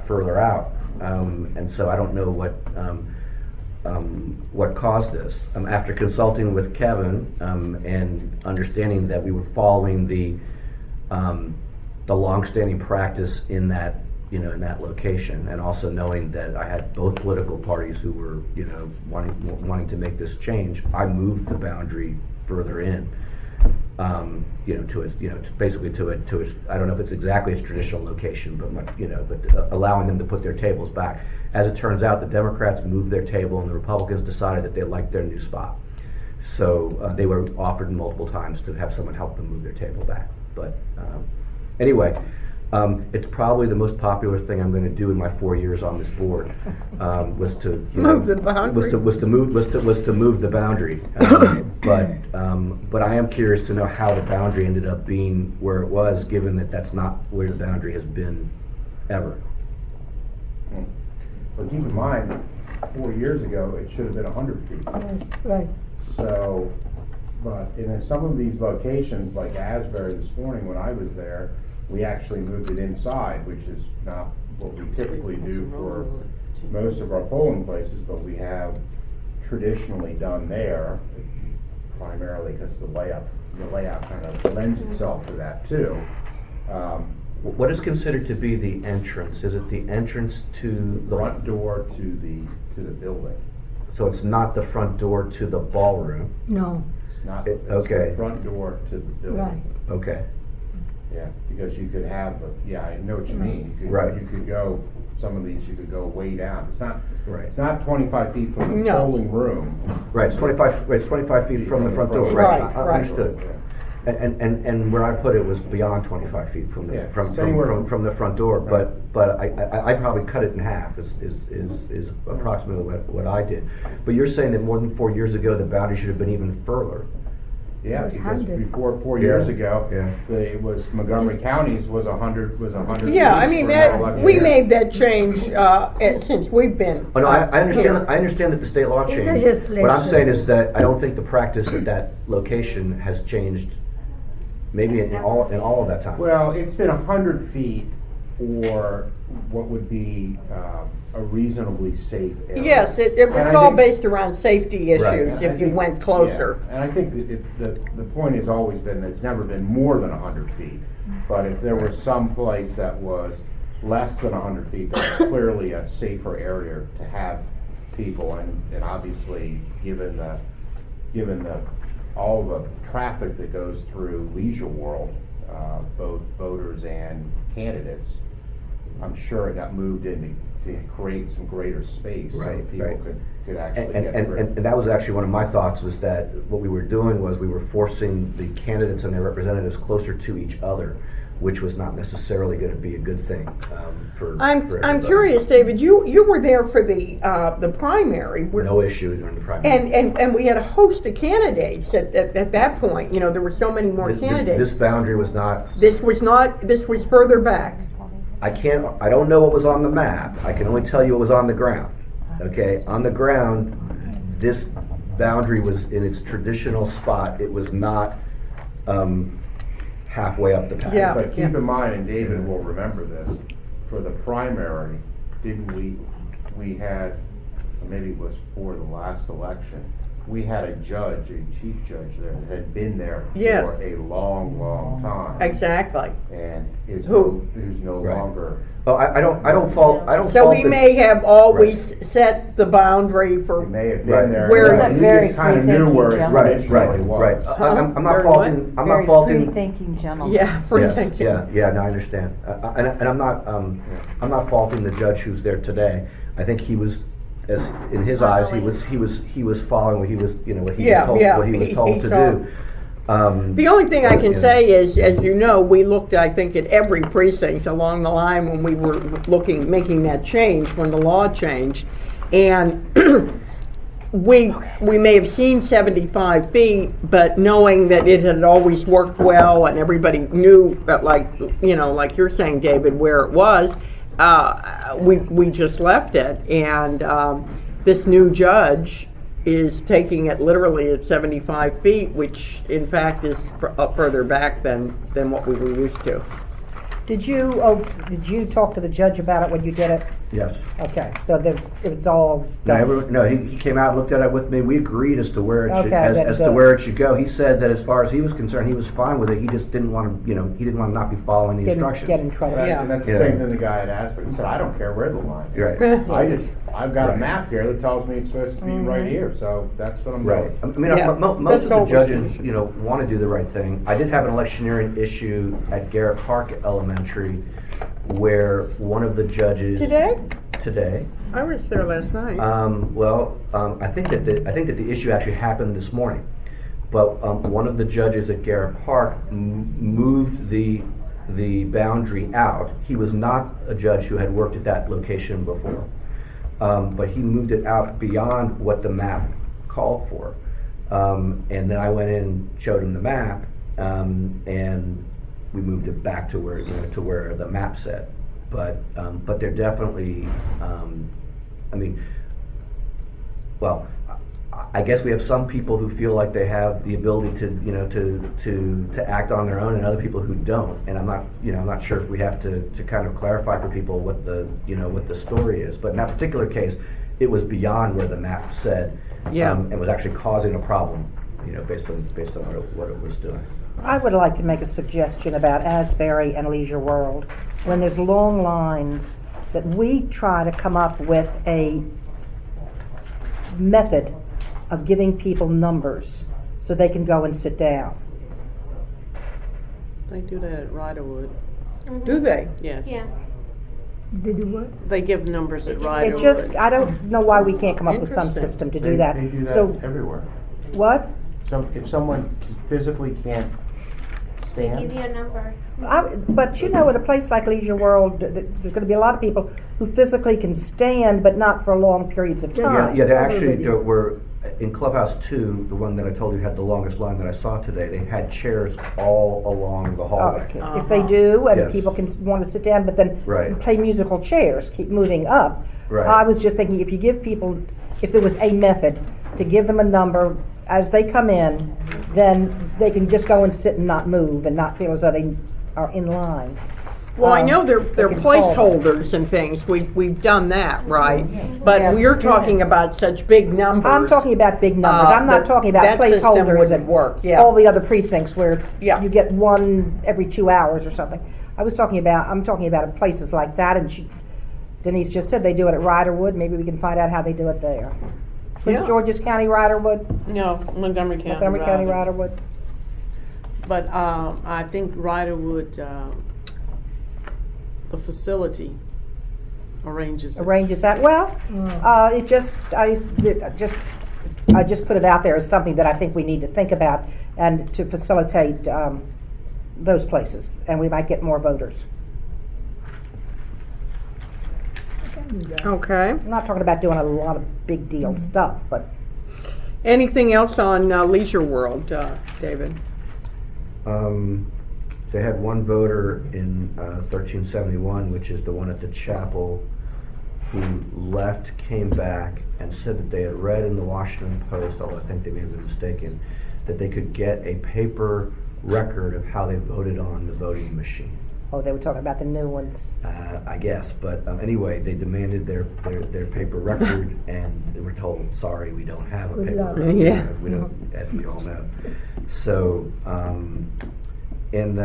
further out. And so I don't know what caused this. After consulting with Kevin and understanding that we were following the longstanding practice in that location, and also knowing that I had both political parties who were wanting to make this change, I moved the boundary further in. Basically to its, I don't know if it's exactly its traditional location, but allowing them to put their tables back. As it turns out, the Democrats moved their table, and the Republicans decided that they liked their new spot. So they were offered multiple times to have someone help them move their table back. But anyway, it's probably the most popular thing I'm going to do in my 4 years on this board. Was to Move the boundary. was to move the boundary. But I am curious to know how the boundary ended up being where it was, given that that's not where the boundary has been ever. But keep in mind, 4 years ago, it should have been 100 feet. Yes, right. So, but in some of these locations, like Asbury this morning when I was there, we actually moved it inside, which is not what we typically do for most of our polling places, but we have traditionally done there, primarily because the layout kind of lends itself to that too. What is considered to be the entrance? Is it the entrance to The front door to the building. So it's not the front door to the ballroom? No, It's not, It- it's okay. the front door to the building. right. Okay. Yeah, because you could have, I know what you mean. Right. You could go, some of these, you could go way down. Right. It's not 25 feet from the No. polling room. Right, it's 25 feet from the front door. Right, I right. understood. And where I put it was beyond 25 feet from the Yeah, from it's anywhere from the front door. Right. But I probably cut it in half. Is approximately what I did. But you're saying that more than 4 years ago, the boundary should have been even further. Yeah, It was because 100. before 4 years Yeah, ago, yeah. It was Montgomery County's was 100. Yeah, feet for that, election we year. made that change since we've been. Oh no, I understand. here. I understand that the state law In changed. legislation. What I'm saying is that I don't think the practice at that location has changed. Maybe in all of that time. Well, it's been 100 feet for what would be a reasonably safe area. Yes, it And was I all think- based around safety Right. issues And I if you think- went closer. yeah, And I think that the point has always been that it's never been more than 100 feet. But if there was some place that was less than 100 feet, that was clearly a safer area to have people. And obviously, given the all the traffic that goes through Leisure World, both voters and candidates, I'm sure it got moved in to create some greater space so Right, people right. could actually And, get and, through. and that was actually one of my thoughts, was that what we were doing was we were forcing the candidates and their representatives closer to each other. which was not necessarily going to be a good thing for I'm everybody. curious, David, you were there for the primary. No issue during the primary. And we had a host of candidates at that point. You know, there were so many more candidates. This boundary was not. This was further back. I don't know what was on the map. I can only tell you what was on the ground. Okay, on the ground, this boundary was in its traditional spot. It was not halfway up the path. Yeah. But keep in mind, and David will remember this, for the primary, didn't we had, maybe it was for the last election, we had a judge, a chief judge there that had been there Yes. for a long, long time. Exactly. And who's no Right. longer. Oh, I don't fault. So fault we the- may have always set the boundary for. He may have Right. been there. Where- and Very he just kind of knew where it free-thinking Right, originally was. right. I'm not Very faulting. I'm Very not faulting. free-thinking gentleman. Yeah, free Yeah, thinking. Yeah. No, I understand. And I'm not faulting the judge who's there today. I think he was, as in his eyes, he was following what he was, what he Yeah, was told, yeah, what he was he told to saw- do. The only thing I can Yeah. say is, as you know, we looked, I think, at every precinct along the line when we were making that change, when the law changed. And we may have seen 75 feet, but knowing that it had always worked well and everybody knew that, like you're saying, David, where it was, we just left it. And this new judge is taking it literally at 75 feet, which in fact is up further back than what we were used to. Did you talk to the judge about it when you did it? Yes. Okay, so it was all done. No, he came out and looked at it with me. We agreed as to where it should, Okay, then as to good. where it should go. He said that as far as he was concerned, he was fine with it. He just didn't want to, he didn't want to not be following the instructions. Get in trouble. Right, Yeah. and that's the Yeah. same thing the guy had asked, but he said, I don't care where the line is. Right. I've got a Right. map here that tells me it's supposed to be right here, so that's what I'm Right. doing. I mean, Yeah. most of the That's judges, always- want to do the right thing. I did have an electioneering issue at Garrett Park Elementary where one of the judges. Today. I was there last night. I think that the issue actually happened this morning. But one of the judges at Garrett Park moved the boundary out. He was not a judge who had worked at that location before. But he moved it out beyond what the map called for. And then I went in, showed him the map, and we moved it back to where the map said. But they're definitely, I guess we have some people who feel like they have the ability to act on their own, and other people who don't. And I'm not sure if we have to kind of clarify for people what the story is. But in that particular case, it was beyond where the map said, and was actually causing a problem, based on what it was doing. I would like to make a suggestion about Asbury and Leisure World. When there's long lines, that we try to come up with a method of giving people numbers so they can go and sit down. They do that at Riderwood. Do they? Yes. Yeah. They do what? They give numbers at It Riderwood. just, I don't know why we can't come up with some Interesting. system to do that. They do that So, everywhere. what? If someone physically can't Give stand, you a number. But at a place like Leisure World, there's gonna be a lot of people who physically can stand, but not for long periods of Yeah, time. Yeah, they actually Everybody. there were in Clubhouse 2, the one that I told you had the longest line that I saw today. They had chairs all along the Oh, hallway. okay. If they do, and Yes. people can want to sit down, but then Right. play musical chairs, keep moving up. Right. I was just thinking, if you give people, if there was a method to give them a number as they come in, then they can just go and sit and not move and not feel as though they are in line. Well, I know they're they can call them. placeholders and things. We've done that, right? But Yeah. we're talking about such big numbers. I'm talking about big numbers. I'm not that- talking about that system placeholders wouldn't and work, yeah. all the other precincts where it's, Yeah. you get one every 2 hours or something. I'm talking about places like that, and Denise just said they do it at Riderwood. Maybe we can find out how they do it there. Prince Yeah. George's County, Riderwood, No, Montgomery County. Montgomery County, Riderwood. Riderwood. But I think Riderwood, the facility arranges it. Arranges that. Well, I just put it out there as something that I think we need to think about and to facilitate those places, and we might get more voters. Okay. I'm not talking about doing a lot of big deal stuff, but Anything else on Leisure World, David? They had one voter in 1371, which is the one at the chapel, who left, came back, and said that they had read in the Washington Post, although I think they may have been mistaken, that they could get a paper record of how they voted on the voting machine. oh, they were talking about the new ones. I guess, but anyway, they demanded their paper record, and they were told, sorry, we don't have a Good paper luck. record. Yeah. We don't, as we all know. So, and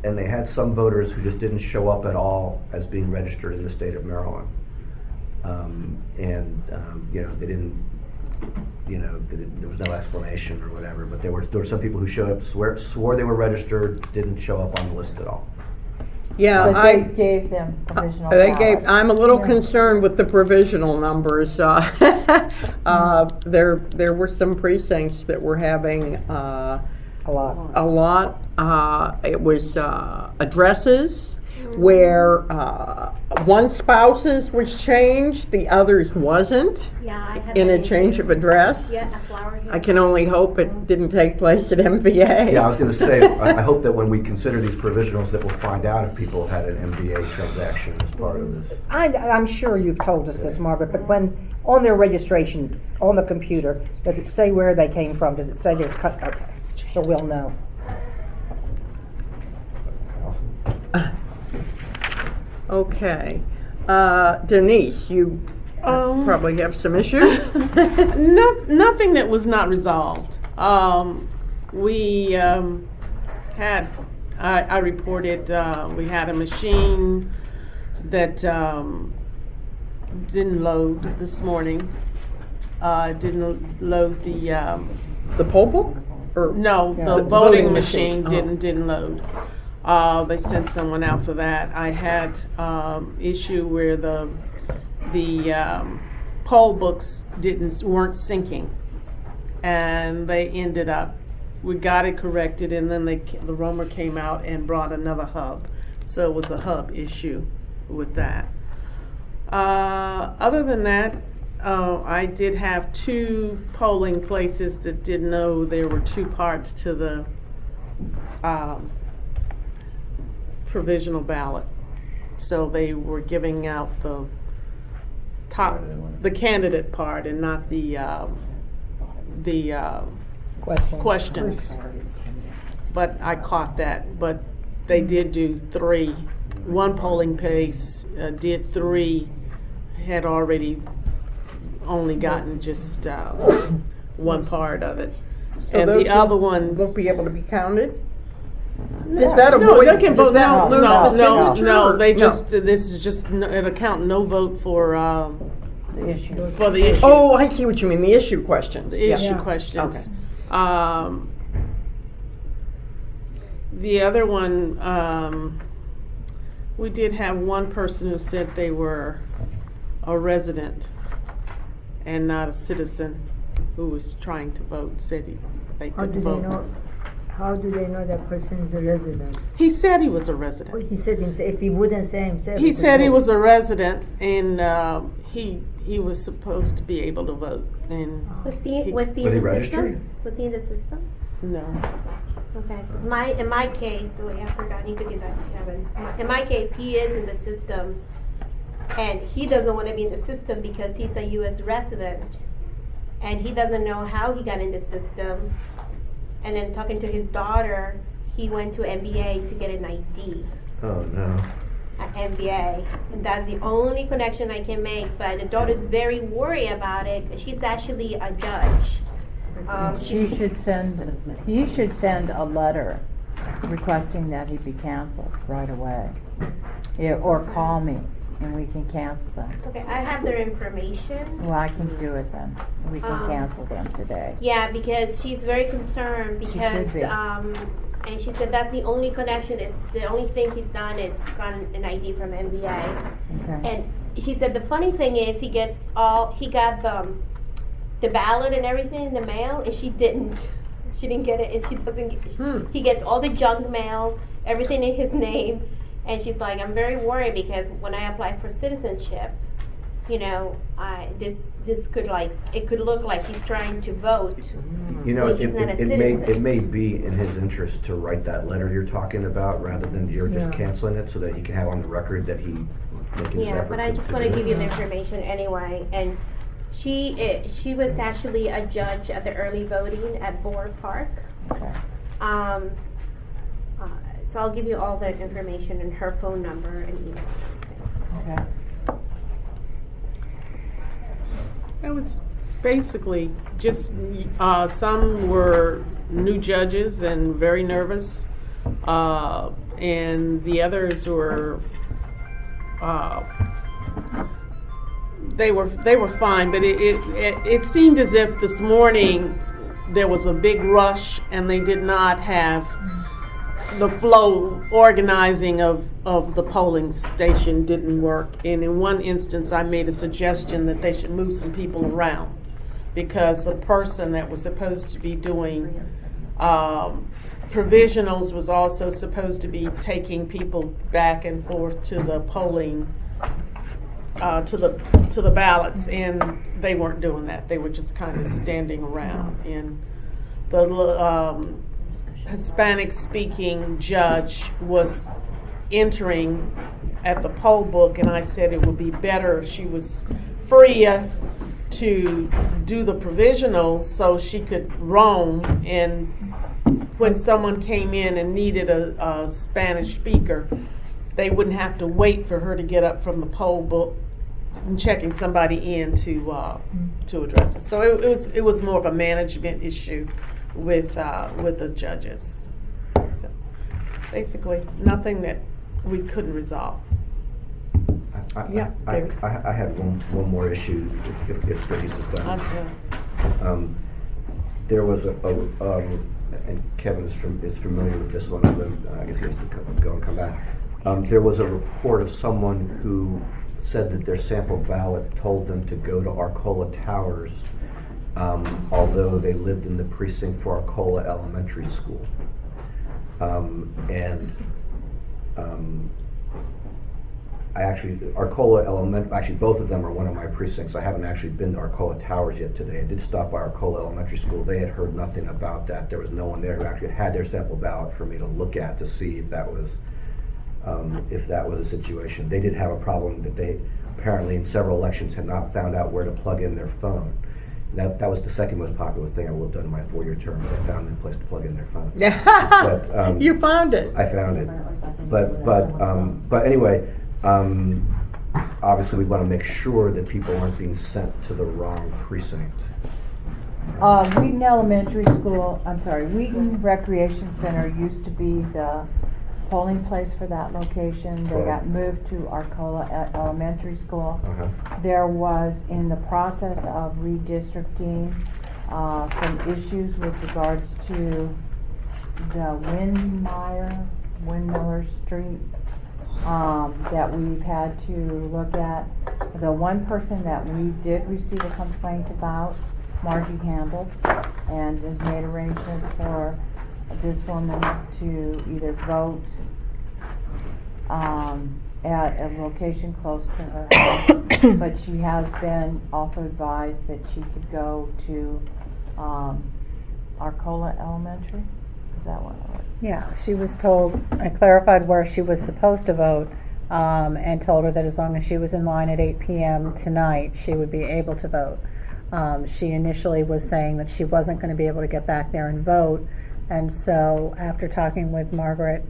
they had some voters who just didn't show up at all as being registered in the state of Maryland. They didn't, there was no explanation or whatever, but there were some people who showed up, swore they were registered, didn't show up on the list at all. Yeah, But they gave them provisional ballots. I'm a little concerned with the provisional numbers. There were some precincts that were having A lot. a lot. It was addresses where one spouse's was changed, the other's wasn't, Yeah, I had in that a change of issue. address. Yeah, a flower here. I can only hope it didn't take place at MVA. Yeah, I was going to say, I hope that when we consider these provisionals, that we'll find out if people had an MBA transaction as part of this. I'm sure you've told us this, Margaret, but when, on their registration, on the computer, does it say where they came from? Does it say they're cut? Okay, so we'll know. Okay. Denise, you probably have some issues? Nothing that was not resolved. We had, I reported, we had a machine that didn't load this morning. Didn't load The poll book? Or no, Yeah. the The voting voting machine machine. didn't load. They sent someone out for that. I had issue where the poll books weren't syncing, and they ended up. We got it corrected, and then the roamer came out and brought another hub. So it was a hub issue with that. Other than that, I did have 2 polling places that didn't know there were 2 parts to the provisional ballot. So they were giving out the candidate part and not the questions. But I caught that. But they did do 3. One polling place did 3, had already only gotten just one part of it. So And those the other ones. won't be able to be counted? Does that avoid? No, they can does vote. that lose the signature, No, or- they just, this is just, it'll count no vote for The issue. the issues. Oh, I see what you mean, the issue questions. The Yeah. issue questions. The other one, we did have one person who said they were a resident and not a citizen who was trying to vote, said they How do couldn't they vote. know? How do they know that person is a resident? He said he was a resident. Well, he said himself. If he wouldn't say himself, He could said he vote. was a resident, and he was supposed to be able to vote. And Was he in Was he the registered? system? Was he in the system? no, Okay, 'cause in my case, wait, I forgot, I need to give that to Kevin. In my case, he is in the system, and he doesn't want to be in the system because he's a U.S. resident, and he doesn't know how he got in the system. And then talking to his daughter, he went to MBA to get an ID Oh, no. at MBA, and that's the only connection I can make. But the daughter's very worried about it. She's actually a judge. He should send a letter requesting that he be canceled right away. Yeah, or call me and we can cancel them. Okay, I have their information. Well, I can do it then. We can Um, cancel them today. Yeah, because she's very concerned She because, should be. and she said that's the only connection, is the only thing he's done is gotten an ID from MBA. Okay. And she said the funny thing is he got the ballot and everything in the mail, and she didn't. She didn't get it, and she doesn't. He gets all the junk mail, everything in his name, and she's like, I'm very worried because when I apply for citizenship, you know, this could it could look like he's trying to vote. You know, But he's not a it citizen. may be in his interest to write that letter you're talking about rather than you're just canceling it, so that he can have on the record that he making his Yeah, effort but I just to want to do give it. you the information anyway. And she was actually a judge at the early voting at Boer Park. Okay. So I'll give you all the information and her phone number and email. Okay. It was basically just, some were new judges and very nervous, and the others were, they were fine, but it seemed as if this morning there was a big rush and they did not have the flow organizing of the polling station didn't work. And in one instance, I made a suggestion that they should move some people around because the person that was supposed to be doing provisionals was also supposed to be taking people back and forth to the polling, to the ballots, and they weren't doing that. They were just kind of standing around. And the Hispanic-speaking judge was entering at the poll book, and I said it would be better if she was freer to do the provisionals so she could roam, and when someone came in and needed a Spanish speaker, they wouldn't have to wait for her to get up from the poll book and checking somebody in to address it. So it was more of a management issue with the judges. So basically, nothing that we couldn't resolve. Yeah, David. I had one more issue if Denise is done. There was and Kevin is familiar with this one, but I guess he has to go and come back. There was a report of someone who said that their sample ballot told them to go to Arcola Towers, although they lived in the precinct for Arcola Elementary School. Actually both of them are one of my precincts. I haven't actually been to Arcola Towers yet today. I did stop by Arcola Elementary School. They had heard nothing about that. There was no one there who actually had their sample ballot for me to look at to see if that was a situation. They did have a problem that they apparently in several elections had not found out where to plug in their phone. That was the second most popular thing I will have done in my 4-year term. I found a place to plug in their phone. But, You found it. I found it. But anyway, obviously we want to make sure that people aren't being sent to the wrong precinct. Wheaton Elementary School, Wheaton Recreation Center used to be the polling place for that location. They Correct. got moved to Arcola Elementary School. Uh-huh. There was, in the process of redistricting, some issues with regards to the Windmiller Street, that we've had to look at. The one person that we did receive a complaint about, Margie Handel, and has made arrangements for this woman to either vote at a location close to her house, but she has been also advised that she could go to Arcola Elementary. Is that what it was? Yeah, she was told, I clarified where she was supposed to vote, and told her that as long as she was in line at 8 p.m. tonight, she would be able to vote. She initially was saying that she wasn't going to be able to get back there and vote, and so after talking with Margaret,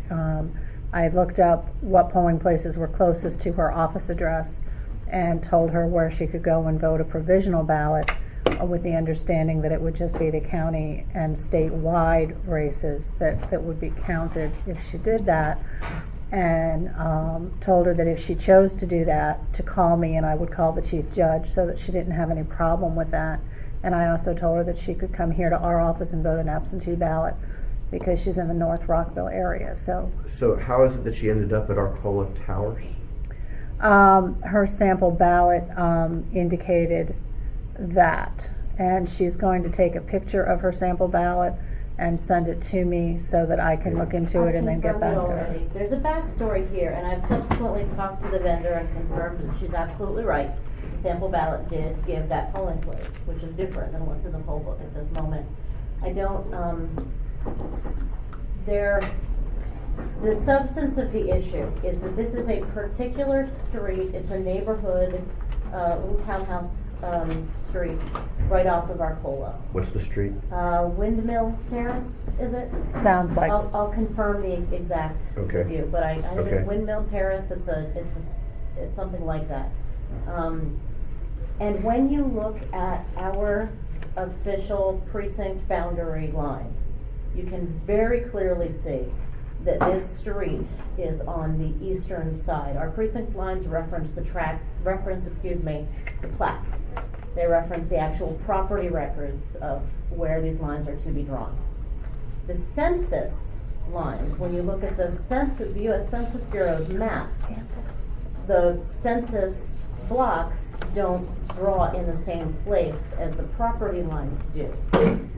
I looked up what polling places were closest to her office address and told her where she could go and vote a provisional ballot, with the understanding that it would just be the county and statewide races that would be counted if she did that, and told her that if she chose to do that, to call me and I would call the chief judge so that she didn't have any problem with that. And I also told her that she could come here to our office and vote an absentee ballot because she's in the North Rockville area. So how is it that she ended up at Arcola Towers? Her sample ballot indicated that, and she's going to take a picture of her sample ballot and send it to me so that I can look into it and then get back to her. Already. There's a backstory here, and I've subsequently talked to the vendor and confirmed that she's absolutely right. The sample ballot did give that polling place, which is different than what's in the poll book at this moment. I don't, the substance of the issue is that this is a particular street, it's a neighborhood, little townhouse, street right off of Arcola. What's the street? Windmill Terrace, is it? Sounds like. I'll confirm the exact Okay. view, but I think Okay. it's Windmill Terrace, it's something like that. And when you look at our official precinct boundary lines, you can very clearly see that this street is on the eastern side. Our precinct lines reference the plats. They reference the actual property records of where these lines are to be drawn. The census lines, when you look at the U.S. Census Bureau's maps, the census blocks don't draw in the same place as the property lines do.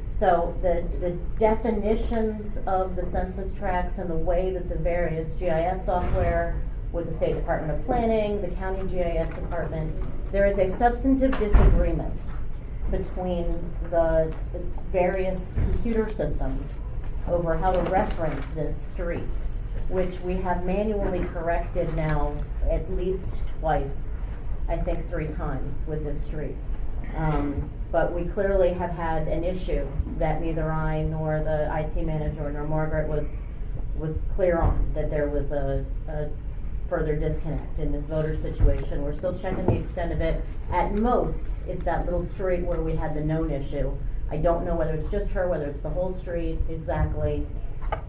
So the definitions of the census tracts and the way that the various GIS software with the State Department of Planning, the county GIS department, there is a substantive disagreement between the various computer systems over how to reference this street, which we have manually corrected now at least twice, I think 3 times with this street. But we clearly have had an issue that neither I nor the IT manager nor Margaret was clear on, that there was a further disconnect in this voter situation. We're still checking the extent of it. At most, it's that little street where we had the known issue. I don't know whether it's just her, whether it's the whole street exactly.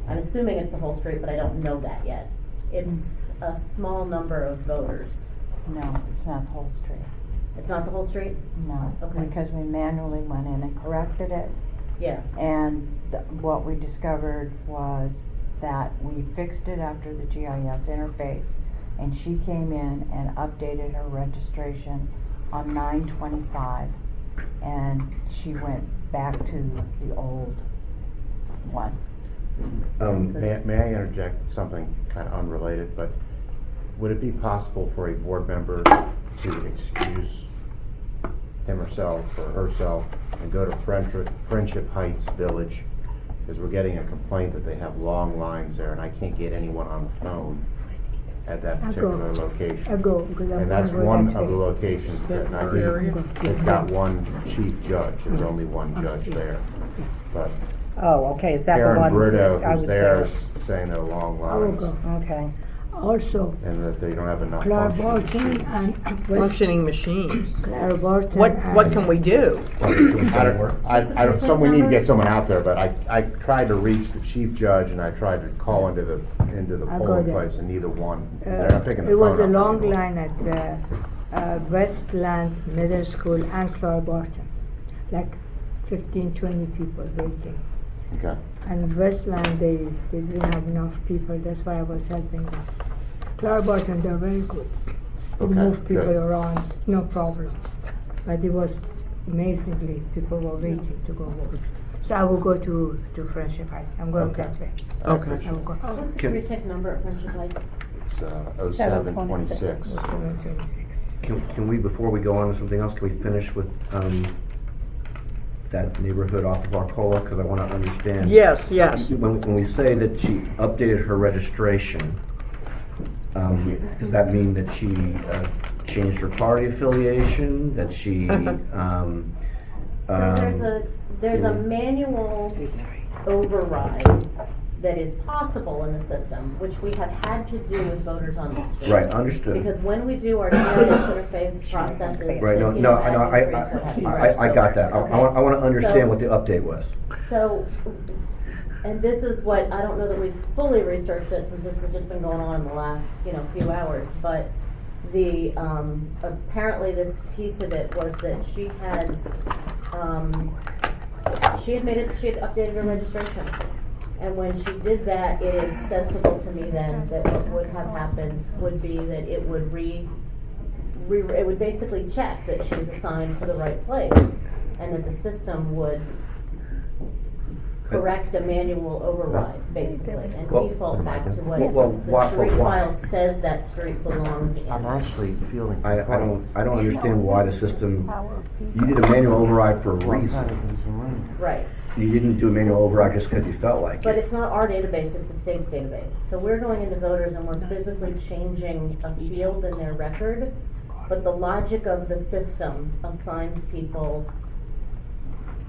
I'm assuming it's the whole street, but I don't know that yet. It's a small number of voters. No, it's not the whole street. It's not the whole street? No, Okay. because we manually went in and corrected it. Yeah. And what we discovered was that we fixed it after the GIS interface, and she came in and updated her registration on 9/25, and she went back to the old one. May I interject something kind of unrelated, but would it be possible for a board member to excuse him herself or herself and go to Friendship Heights Village? Because we're getting a complaint that they have long lines there and I can't get anyone on the phone at that particular location. I go, because I'm And that's gonna go one that of the way. locations that I area? think it's got one chief judge, there's only one judge there. But Oh, okay, is that the Karen one? Brito, I who's was there, is saying there are long I will lines go. Okay. Also, and that they don't have enough Clara functioning. Barton and West, Functioning machines. Clara Barton. What can we do? I don't, we need to get someone out there, but I tried to reach the chief judge and I tried to call into the I go polling there. place and neither one, they're not picking the It was phone a up long anymore. line at Westland Middle School and Clara Barton, like 15, 20 people waiting. Okay, And Westland, they didn't have enough people, that's why I was helping them. Clara Barton, they're very good. They Okay, move people good. around, no problem. But it was amazingly, people were waiting to go vote. So I will go to Friendship Heights, I'm going Okay. that way. Okay. I will go. What's the Can- precinct number at Friendship Heights? it's 726. 0726. 726. Can we, before we go on to something else, can we finish with that neighborhood off of Arcola? Because I want to understand. Yes, yes. When we say that she updated her registration, does that mean that she changed her party affiliation? That she? So there's a manual override that is possible in the system, which we have had to do with voters on the street. Right, understood. Because when we do our GIS interface processes. Right, to no, impact the streets, what happens. I got that. I want to understand So- what the update was. So, and this is what, I don't know that we've fully researched it since this has just been going on in the last, few hours, but the, apparently this piece of it was that she had updated her registration. And when she did that, it is sensible to me then that what would have happened would be that it would it would basically check that she was assigned to the right place, and that the system would correct a manual override, basically, and Well, default back to what well, the street why? file says that street belongs in. I'm actually feeling. I don't understand why the system, you did a manual override for a reason. Right. You didn't do a manual override just because you felt like But it. it's not our database, it's the state's database. So we're going into voters and we're physically changing a field in their record, but the logic of the system assigns people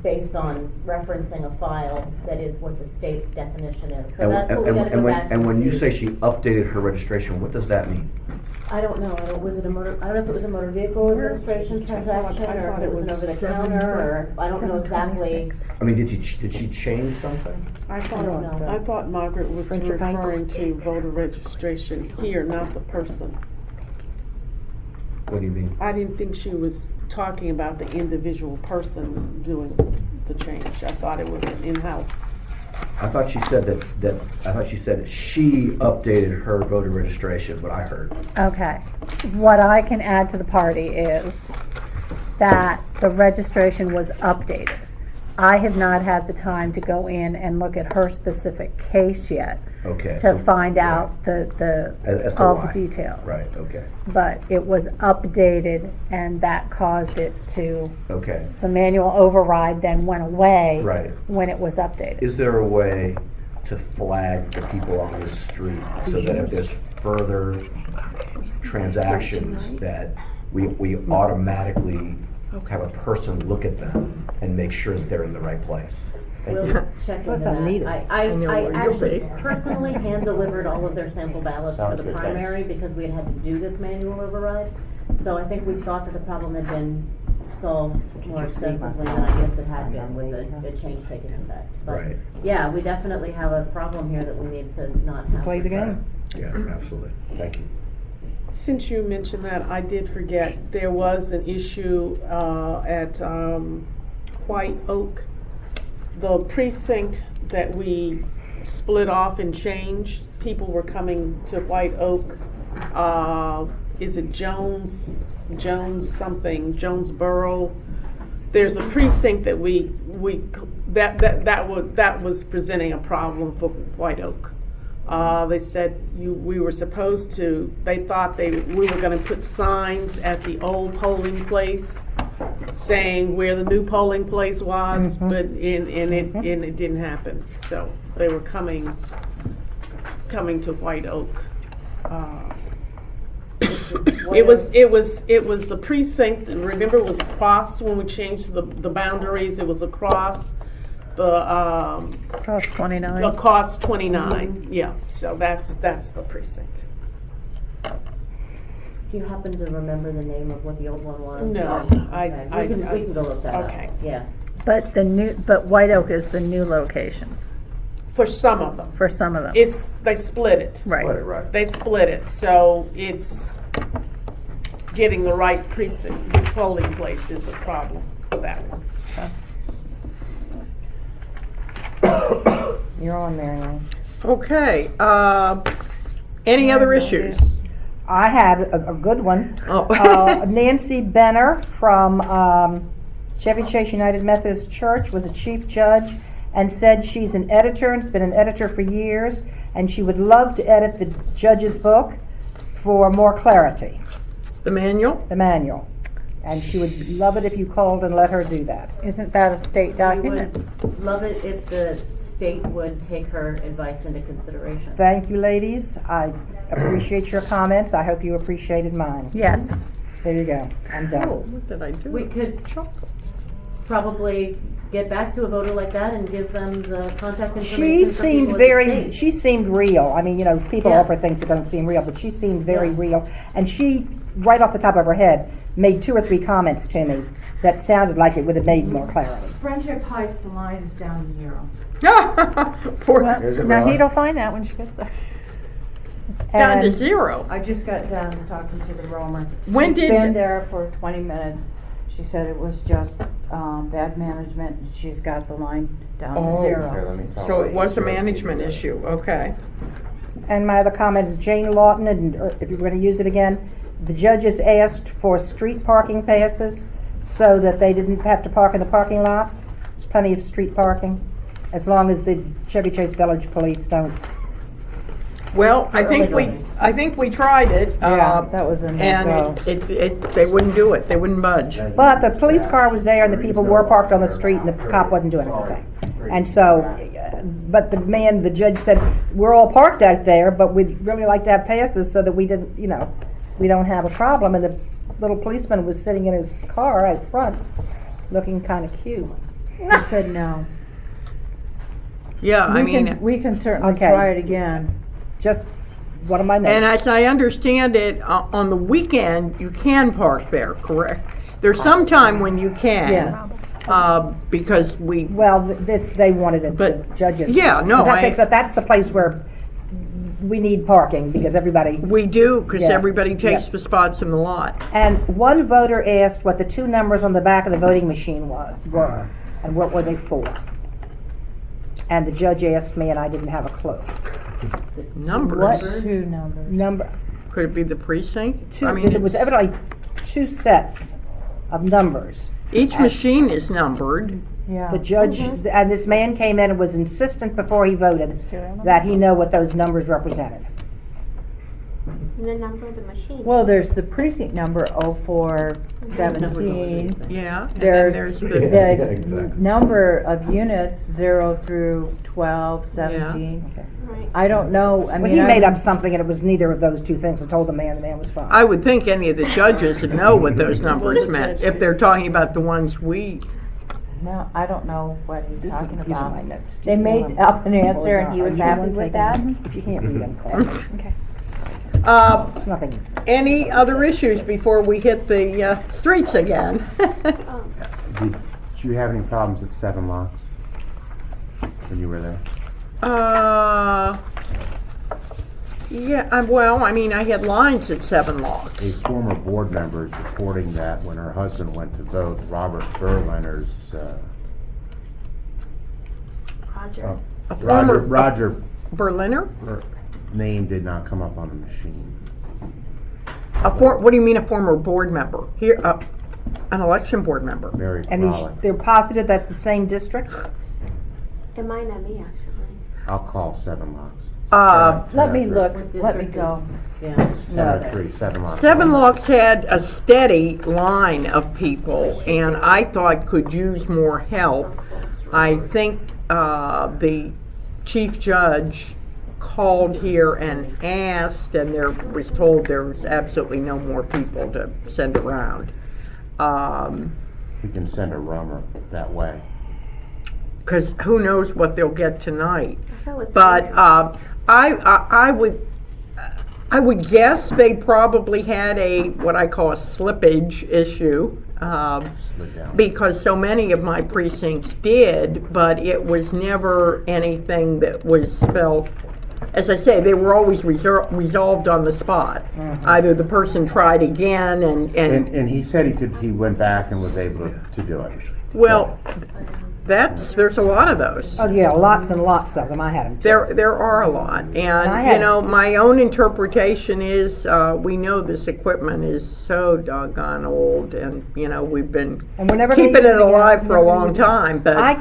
based on referencing a file that is what the state's definition is. So that's what we gotta go back And when you see. say she updated her registration, what does that mean? I don't know, was it a motor, I don't know if it was a motor vehicle administration transaction, or if it was an over the counter, or, I don't know exactly. I mean, did she change something? I I don't know. thought Margaret was French banks. referring to voter registration here, not the person. What do you mean? I didn't think she was talking about the individual person doing the change. I thought it was an in-house. I thought she said that she updated her voter registration, what I heard. Okay. What I can add to the party is that the registration was updated. I have not had the time to go in and look at her specific case yet Okay. to so- find out the As to all why. the details. Right, okay, But it was updated, and that caused it to, okay. the manual override then went away Right. when it was updated. Is there a way to flag the people on the street so that if there's further transactions that we automatically have a person look at them and make sure that they're in the right place? We'll check Plus into I need it. that. I know I where you'll actually be. personally hand-delivered all of their sample ballots for Sounds the good, thanks. primary because we had to do this manual override. So I think we thought that the problem had been solved more extensively than I guess it had been with the change taking effect. But Right. yeah, we definitely have a problem here that we need to not have. Play the recur. game. Yeah, absolutely. Thank you. Since you mentioned that, I did forget, there was an issue at White Oak. The precinct that we split off and changed, people were coming to White Oak. Is it Jonesboro? There's a precinct that that was presenting a problem for White Oak. They said we were supposed to, they thought we were gonna put signs at the old polling place saying where the new polling place was, but it didn't happen. So they were coming to White Oak. It was the precinct, remember it was across when we changed the boundaries, it was across the, Cross 29. across 29, yeah, so that's the precinct. Do you happen to remember the name of what the old one was? No, Okay, I- we can go look that up. okay. Yeah. But White Oak is the new location For some of them. for some of them. They split it. Right. Right. They split it, so it's getting the right precinct, the polling place is a problem for that one. You're on, Mary Ann. Okay, any other issues? I had a good one. Oh. Nancy Benner from Chevy Chase United Methodist Church was a chief judge and said she's an editor and has been an editor for years, and she would love to edit the judge's book for more clarity, The manual? the manual. And she would love it if you called and let her do that. Isn't that a state We document? would love it if the state would take her advice into consideration. Thank you, ladies. I appreciate your comments. I hope you appreciated mine. Yes. There you go. I'm Oh, done. what did I do? We could probably get back to a voter like that and give them the contact information She for seemed people at the very, state. she seemed real. I mean, you know, people Yeah. offer things that don't seem real, but she seemed very Yeah. real. And she, right off the top of her head, made 2 or 3 comments to me that sounded like it would have made more clarity. Friendship Heights, the line is down to 0. Poor, Is it Now, really? he'll find that when she gets there. down to And 0. I just got done talking to the roamer. When She's did- been there for 20 minutes. She said it was just bad management. She's got the line down to Oh. Here, 0. let me tell So you. it was a management issue, okay. And my other comment is Jane Lawton, and if you're going to use it again, the judges asked for street parking passes so that they didn't have to park in the parking lot. There's plenty of street parking. as long as the Chevy Chase Village Police don't. Well, I think we tried it. Yeah, that was a no-go. And they wouldn't do it. They wouldn't budge. But the police car was there and the people were parked on the street and the cop wasn't doing anything. And so, but the judge said, we're all parked out there, but we'd really like to have passes so that we didn't, we don't have a problem. And the little policeman was sitting in his car out front, looking kind of cute. He said no. Yeah, I mean, We can certainly Okay. try it again. Just one of my notes. and as I understand it, on the weekend, you can park there, correct? There's some time when you can. Yes. Because Well, they wanted it, the But- judges. yeah, no, 'Cause that's the place where we need parking, because everybody. we do, because Yeah. everybody takes Yeah. the spots in the lot. And one voter asked what the two numbers on the back of the voting machine were, and what were they for? And the judge asked me, and I didn't have a clue. Numbers. What two numbers? Number Could it be the precinct? two. I mean, There was evidently two sets of numbers. each machine is numbered. Yeah. The judge and this man came in and was insistent before he voted that he know what those numbers represented. The number of the machine. Well, there's the precinct number 0417. Yeah. And then There's there's the Yeah, exactly. number of units 0 through 12, 17. Right. I don't know. I Well, mean, he I made would- up something and it was neither of those two things. I told the man was fine. I would think any of the judges would know what those numbers meant, if they're talking about the ones we, No, I don't know what he's These talking are about. my notes. Do They you made want 'em? up an answer and he Or was you happy want with take that. 'em? If you can't read them, call. Okay. It's nothing. any other issues before we hit the streets again? Did you have any problems at Seven Locks when you were there? Yeah, well, I mean, I had lines at 7 Locks. A former board member is reporting that when her husband went to vote, Robert Berliner's, Roger. Roger Berliner? name did not come up on the machine. What do you mean a former board member? Here, an election board member. Mary And Crowley. they're positive that's the same district? It might not be actually. I'll call Seven Locks. Let me 10:03. look. What Let me district go. Yeah. 10:03, 7 Locks. 7 Locks had a steady line of people, and I thought could use more help. I think the chief judge called here and asked, and there was told there was absolutely no more people to send around. We can send a roamer that way. Because who knows what they'll get tonight. I thought it was But dangerous. I would guess they probably had what I call a slippage issue. Slid down. Because so many of my precincts did, but it was never anything that was felt, as I say, they were always resolved on the spot. Either the person tried again And he said he went back and was able to do it. well, there's a lot of those. Oh, yeah, lots and lots of them. I had them too. There are a lot, I and had- my own interpretation is we know this equipment is so doggone old, and we've been And we're never keeping gonna it use again. alive for a Never long use it. time. But I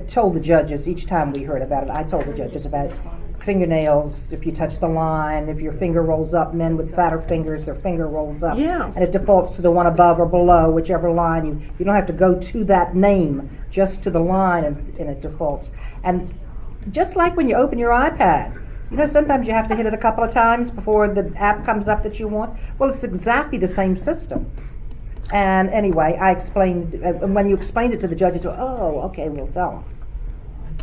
told the judges each time we heard about it, I told the judges about fingernails, if you touch the line, if your finger rolls up, men with fatter fingers, their finger rolls up. Yeah. And it defaults to the one above or below, whichever line. You don't have to go to that name, just to the line, and it defaults. And just like when you open your iPad, sometimes you have to hit it a couple of times before the app comes up that you want. Well, it's exactly the same system. And anyway, I explained, when you explained it to the judges, oh, okay, we'll tell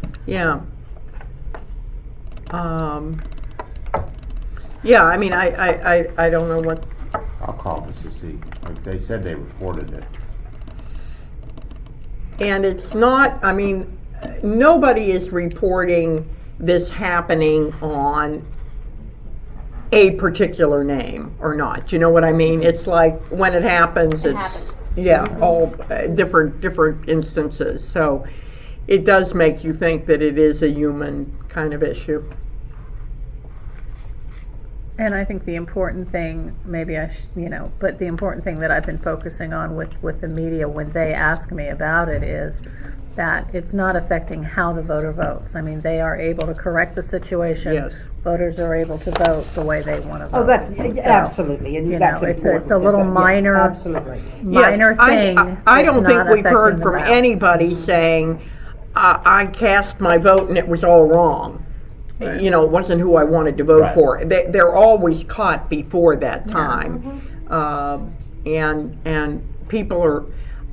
them. yeah. Yeah, I mean, I don't know what. I'll call this to see. They said they reported it. And it's not, I mean, nobody is reporting this happening on a particular name or not. You know what I mean? It's like when it happens, It it's, happens. yeah, all different instances. So it does make you think that it is a human kind of issue. And I think the important thing, maybe but the important thing that I've been focusing on with the media when they ask me about it is that it's not affecting how the voter votes. I mean, they are able to correct the situation. Yes. Voters are able to vote the way they want to vote. Oh, that's, So, absolutely, and you that's know, important. it's a little Yeah, minor, absolutely. minor Yes, thing. I that's don't think not we've heard affecting the from ballot. anybody saying, I cast my vote and it was all wrong. You know, it wasn't who I wanted to vote Right. for. They're always caught before that time. And people are,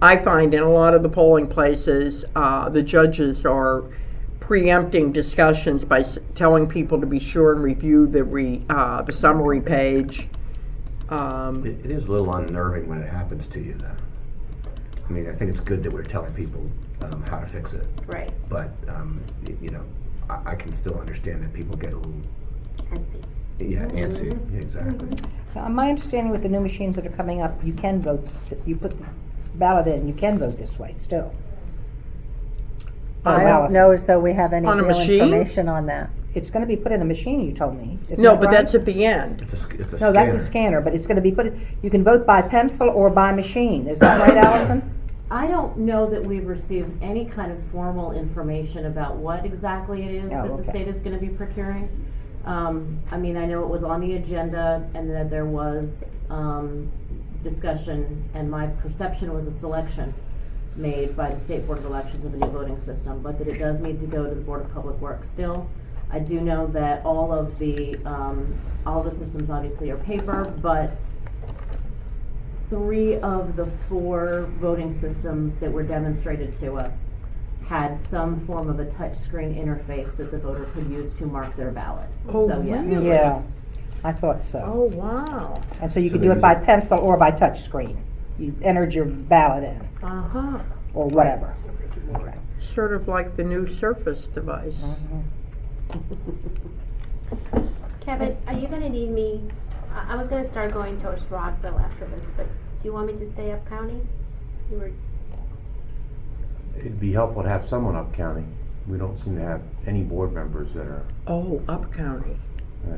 I find in a lot of the polling places, the judges are preempting discussions by telling people to be sure and review the summary page. It is a little unnerving when it happens to you, though. I mean, I think it's good that we're telling people how to fix it, Right. but, you know, I can still understand that people get a little, yeah, antsy, yeah, exactly. My understanding with the new machines that are coming up, you can vote, you put the ballot in, you can vote this way still. I don't Allison. know as though we have any On a real machine? information on that. It's gonna be put in a machine, you told me. Isn't No, that but right? that's at the end. It's a No, that's a scanner, but it's gonna be put, you can vote by pencil or by machine, is that right, Allison? I don't know that we've received any kind of formal information about what exactly it is Oh, that the okay. state is gonna be procuring. I mean, I know it was on the agenda and that there was, discussion, and my perception was a selection made by the State Board of Elections of a new voting system, but that it does need to go to the Board of Public Works still. I do know that all of the systems obviously are paper, but 3 of the 4 voting systems that were demonstrated to us had some form of a touchscreen interface that the voter could use to mark their ballot. Oh, So, yes. really? Yeah, I thought so. Oh, wow. And so you So could they do it use by it- pencil or by touch screen. You entered your ballot in, Uh-huh. or whatever. Sort of like the new Surface device. Kevin, are you gonna need me? I was gonna start going towards Rockville after this, but do you want me to stay up county? You were, It'd be helpful to have someone up county. We don't seem to have any board members that are, Oh, up county.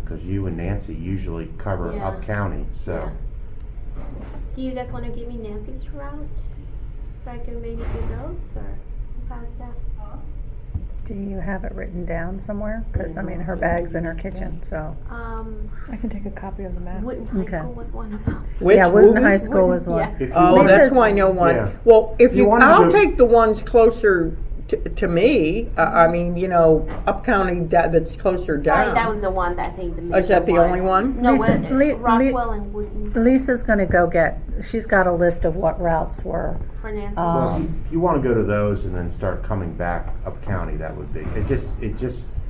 because you and Nancy usually cover Yeah. up county, so. do you guys wanna give me Nancy's route? So I can maybe do those, or how's that? Do you have it written down somewhere? Because, I mean, her bag's in her kitchen, so. I can take a copy of the map. Wooten High Okay. School was one of them. Which Yeah, Wooten Wooten? High School was one. Yeah. If you Oh, want- that's Lisa's- who I know one. Yeah. Well, if You you, wanted I'll to- take the ones closer to me. I mean, you know, up county that's closer down. Right, that was the one that I think the Oh, is that the major only one? No, Lisa- Rockwell and Wooten Lisa's gonna go she's got a list of what routes were. for Nancy. Well, if you want to go to those and then start coming back up county, that would be,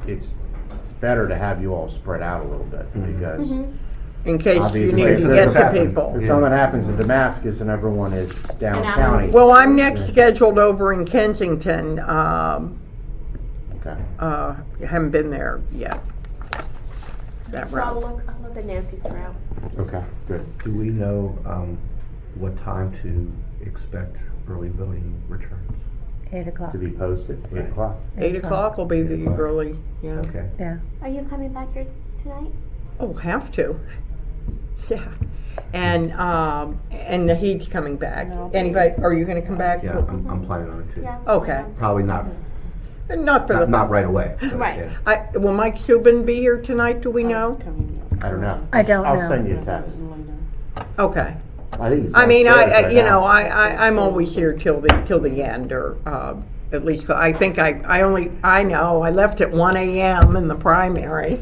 it's better to have you all spread out a little bit, because In case you obviously, need if to there's get to something- people. if something happens in Damascus and everyone is down And I'm- county. Well, I'm next scheduled over in Kensington. Okay. Haven't been there yet. That So I'll route. look at Nancy's route. Okay, good. Do we know what time to expect early voting returns? 8 o'clock. To be posted, 8 o'clock. 8 o'clock will be the 8 o'clock. early, yeah. Okay. Yeah. Are you coming back here tonight? Oh, have to. Yeah. And the heat's coming back. Anybody, are you gonna come back? Yeah, I'm planning on it too. Yeah. Okay. Probably not Not for the. not right away. but, Right. yeah. Will Mike Subin be here tonight, do we know? I don't know. I don't I'll know. send you a text. Okay. I think he's I mean, downstairs right you now. know, I'm always here till the end, or, at least, I think I know, I left at 1 AM in the primary.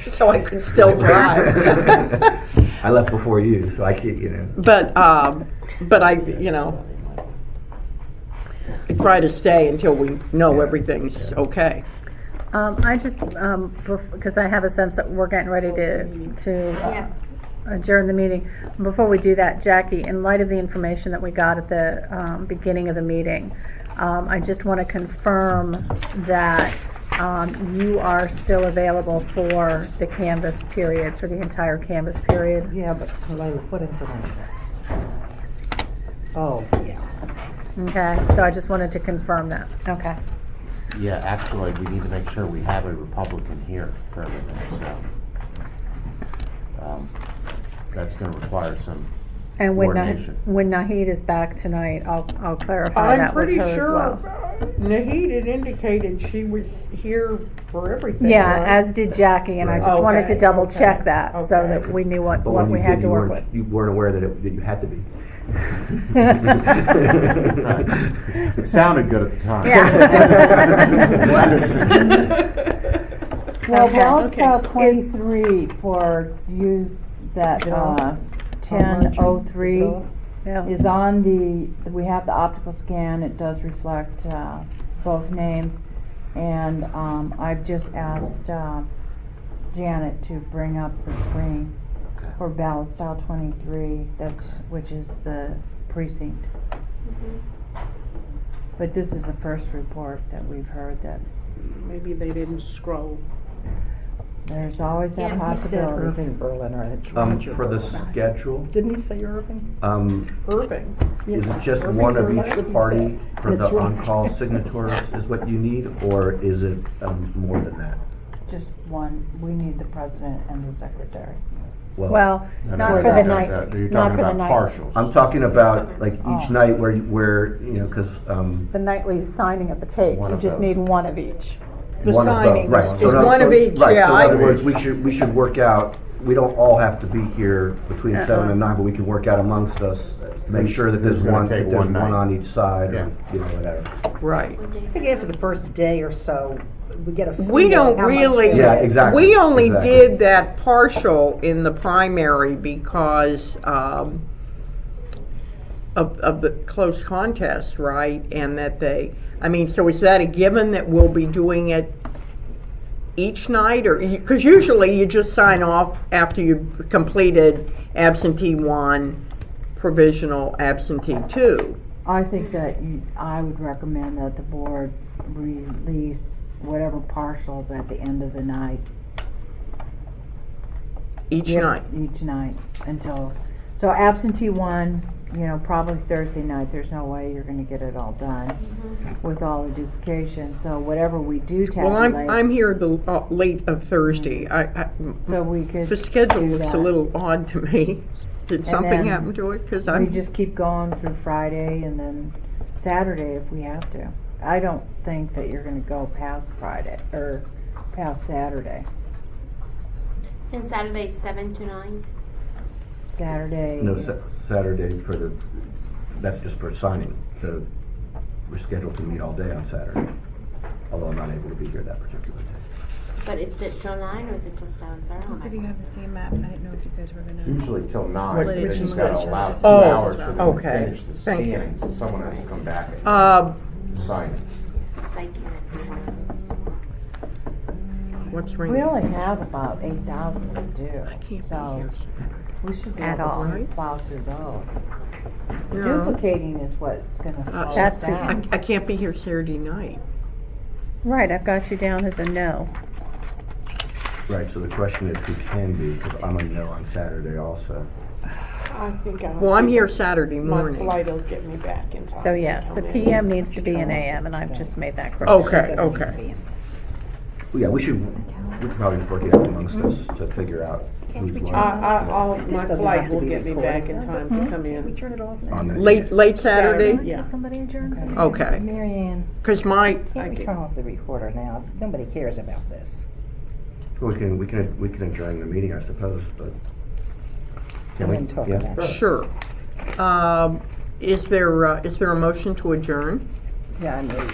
So I could still drive. I left before you, so I can't, you know. But I, you know, I try to stay until we know Yeah, everything's yeah. okay. I just, because I have a sense that we're getting ready to Yeah. adjourn the meeting. Before we do that, Jackie, in light of the information that we got at the beginning of the meeting, I just want to confirm that you are still available for the canvas period, for the entire canvas period. Yeah, but Leila, what information? Oh, yeah. Okay, so I just wanted to confirm that. Okay. Yeah, actually, we need to make sure we have a Republican here for everything, so. that's gonna require some And when coordination. when Nahid is back tonight, I'll clarify I'm that with pretty her as sure well. Nahid had indicated she was here for everything. Yeah, right? as did Jackie, and I Right. just wanted to Okay, double okay, check that, so okay. that we knew what But when we you had did, to work with. you weren't aware that you had to be. It sounded good at the time. Well, Okay. balance Okay. file 23 for use that, 1003 Yeah. is on we have the optical scan, it does reflect, both names. And, I've just asked, Janet to bring up the screen for ballot style 23, which is the precinct. But this is the first report that we've heard that Maybe they didn't scroll. there's always that Yeah, he possibility. Irving Berliner at Georgia. For the schedule, Didn't he say Irving? Irving. is it just Irving's one of right, each what he party said. for the That's right. on-call signatures is what you need, or is it more than that? Just one, we need the president and the secretary. Well, No, not no, for no, the no, night, no, You're not talking for the about night, partials. I'm talking about like each Oh. night where because the nightly signing of the tape, One you of just those. need one of each. The one of signing both, right? is So in other- one of so- each, Right, yeah, so I- in other words, we should work out. We don't all have to be here between 7 and 9, but we can work out amongst us to make sure that there's Who's gonna one take that there's one one night. on each side, Yeah. or whatever. Right. I think after the first day or so, we get a We feel don't of how much really. they- Yeah, exactly, We only exactly. did that partial in the primary because of the close contest, right? And that so is that a given that we'll be doing it each night, or because usually you just sign off after you've completed absentee 1, provisional absentee 2. I think that I would recommend that the board release whatever partials at the end of the night. Each Yep, night. Each night so absentee 1, probably Thursday night, there's no way you're gonna get it all done with all the duplication, so whatever we do Well, tabulate. I'm here the late of Thursday. So we could The schedule do looks a that. little odd to me. Did something then happen to it? Because We I'm, just keep going through Friday and then Saturday if we have to. I don't think that you're gonna go past Friday, or past Saturday. And Saturday 7 to 9. Saturday. No, Saturday that's just for signing. We're scheduled to meet all day on Saturday, although I'm not able to be here that particular day. But is it till 9 or is it till 7? Sorry, I don't So do you have the same map? I didn't know if you guys were It's gonna. usually till 9, Split but it then and he's look gotta at each allow other's 2 Oh, hours for them to okay. finish the Thank you. scanning, so someone has to come back and sign it. Thank you. what's ringing? We only have about 8,000 to do, I can't be so here. we should be At able all. to plow through those. No. Duplicating is what's gonna slow us that's the- down. I can't be here Saturday night. Right, I've got you down as a no. Right, so the question is who can be, because I'm a no on Saturday also. I think I'll. Well, I'm here Saturday My morning. flight will get me back in time. So to yes, the come in. PM needs to be an AM, and I've just made that correction. Okay, okay. Well, yeah, we could probably just work it out amongst us to figure out who's what. My doesn't flight have to will be get me recorded, back in does it? time to come We in. turn it off now. On that Late Saturday? Yeah. Somebody adjourn? Okay. Mary Ann, Because my, can't we turn off the recorder now? Nobody cares about this. Well, we can adjourn the meeting, I suppose, but. Can And we? then talk Yeah. about it. sure. Is there a motion to adjourn? Yeah, I know.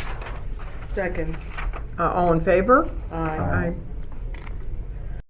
Second. All in favor? Aye. Aye.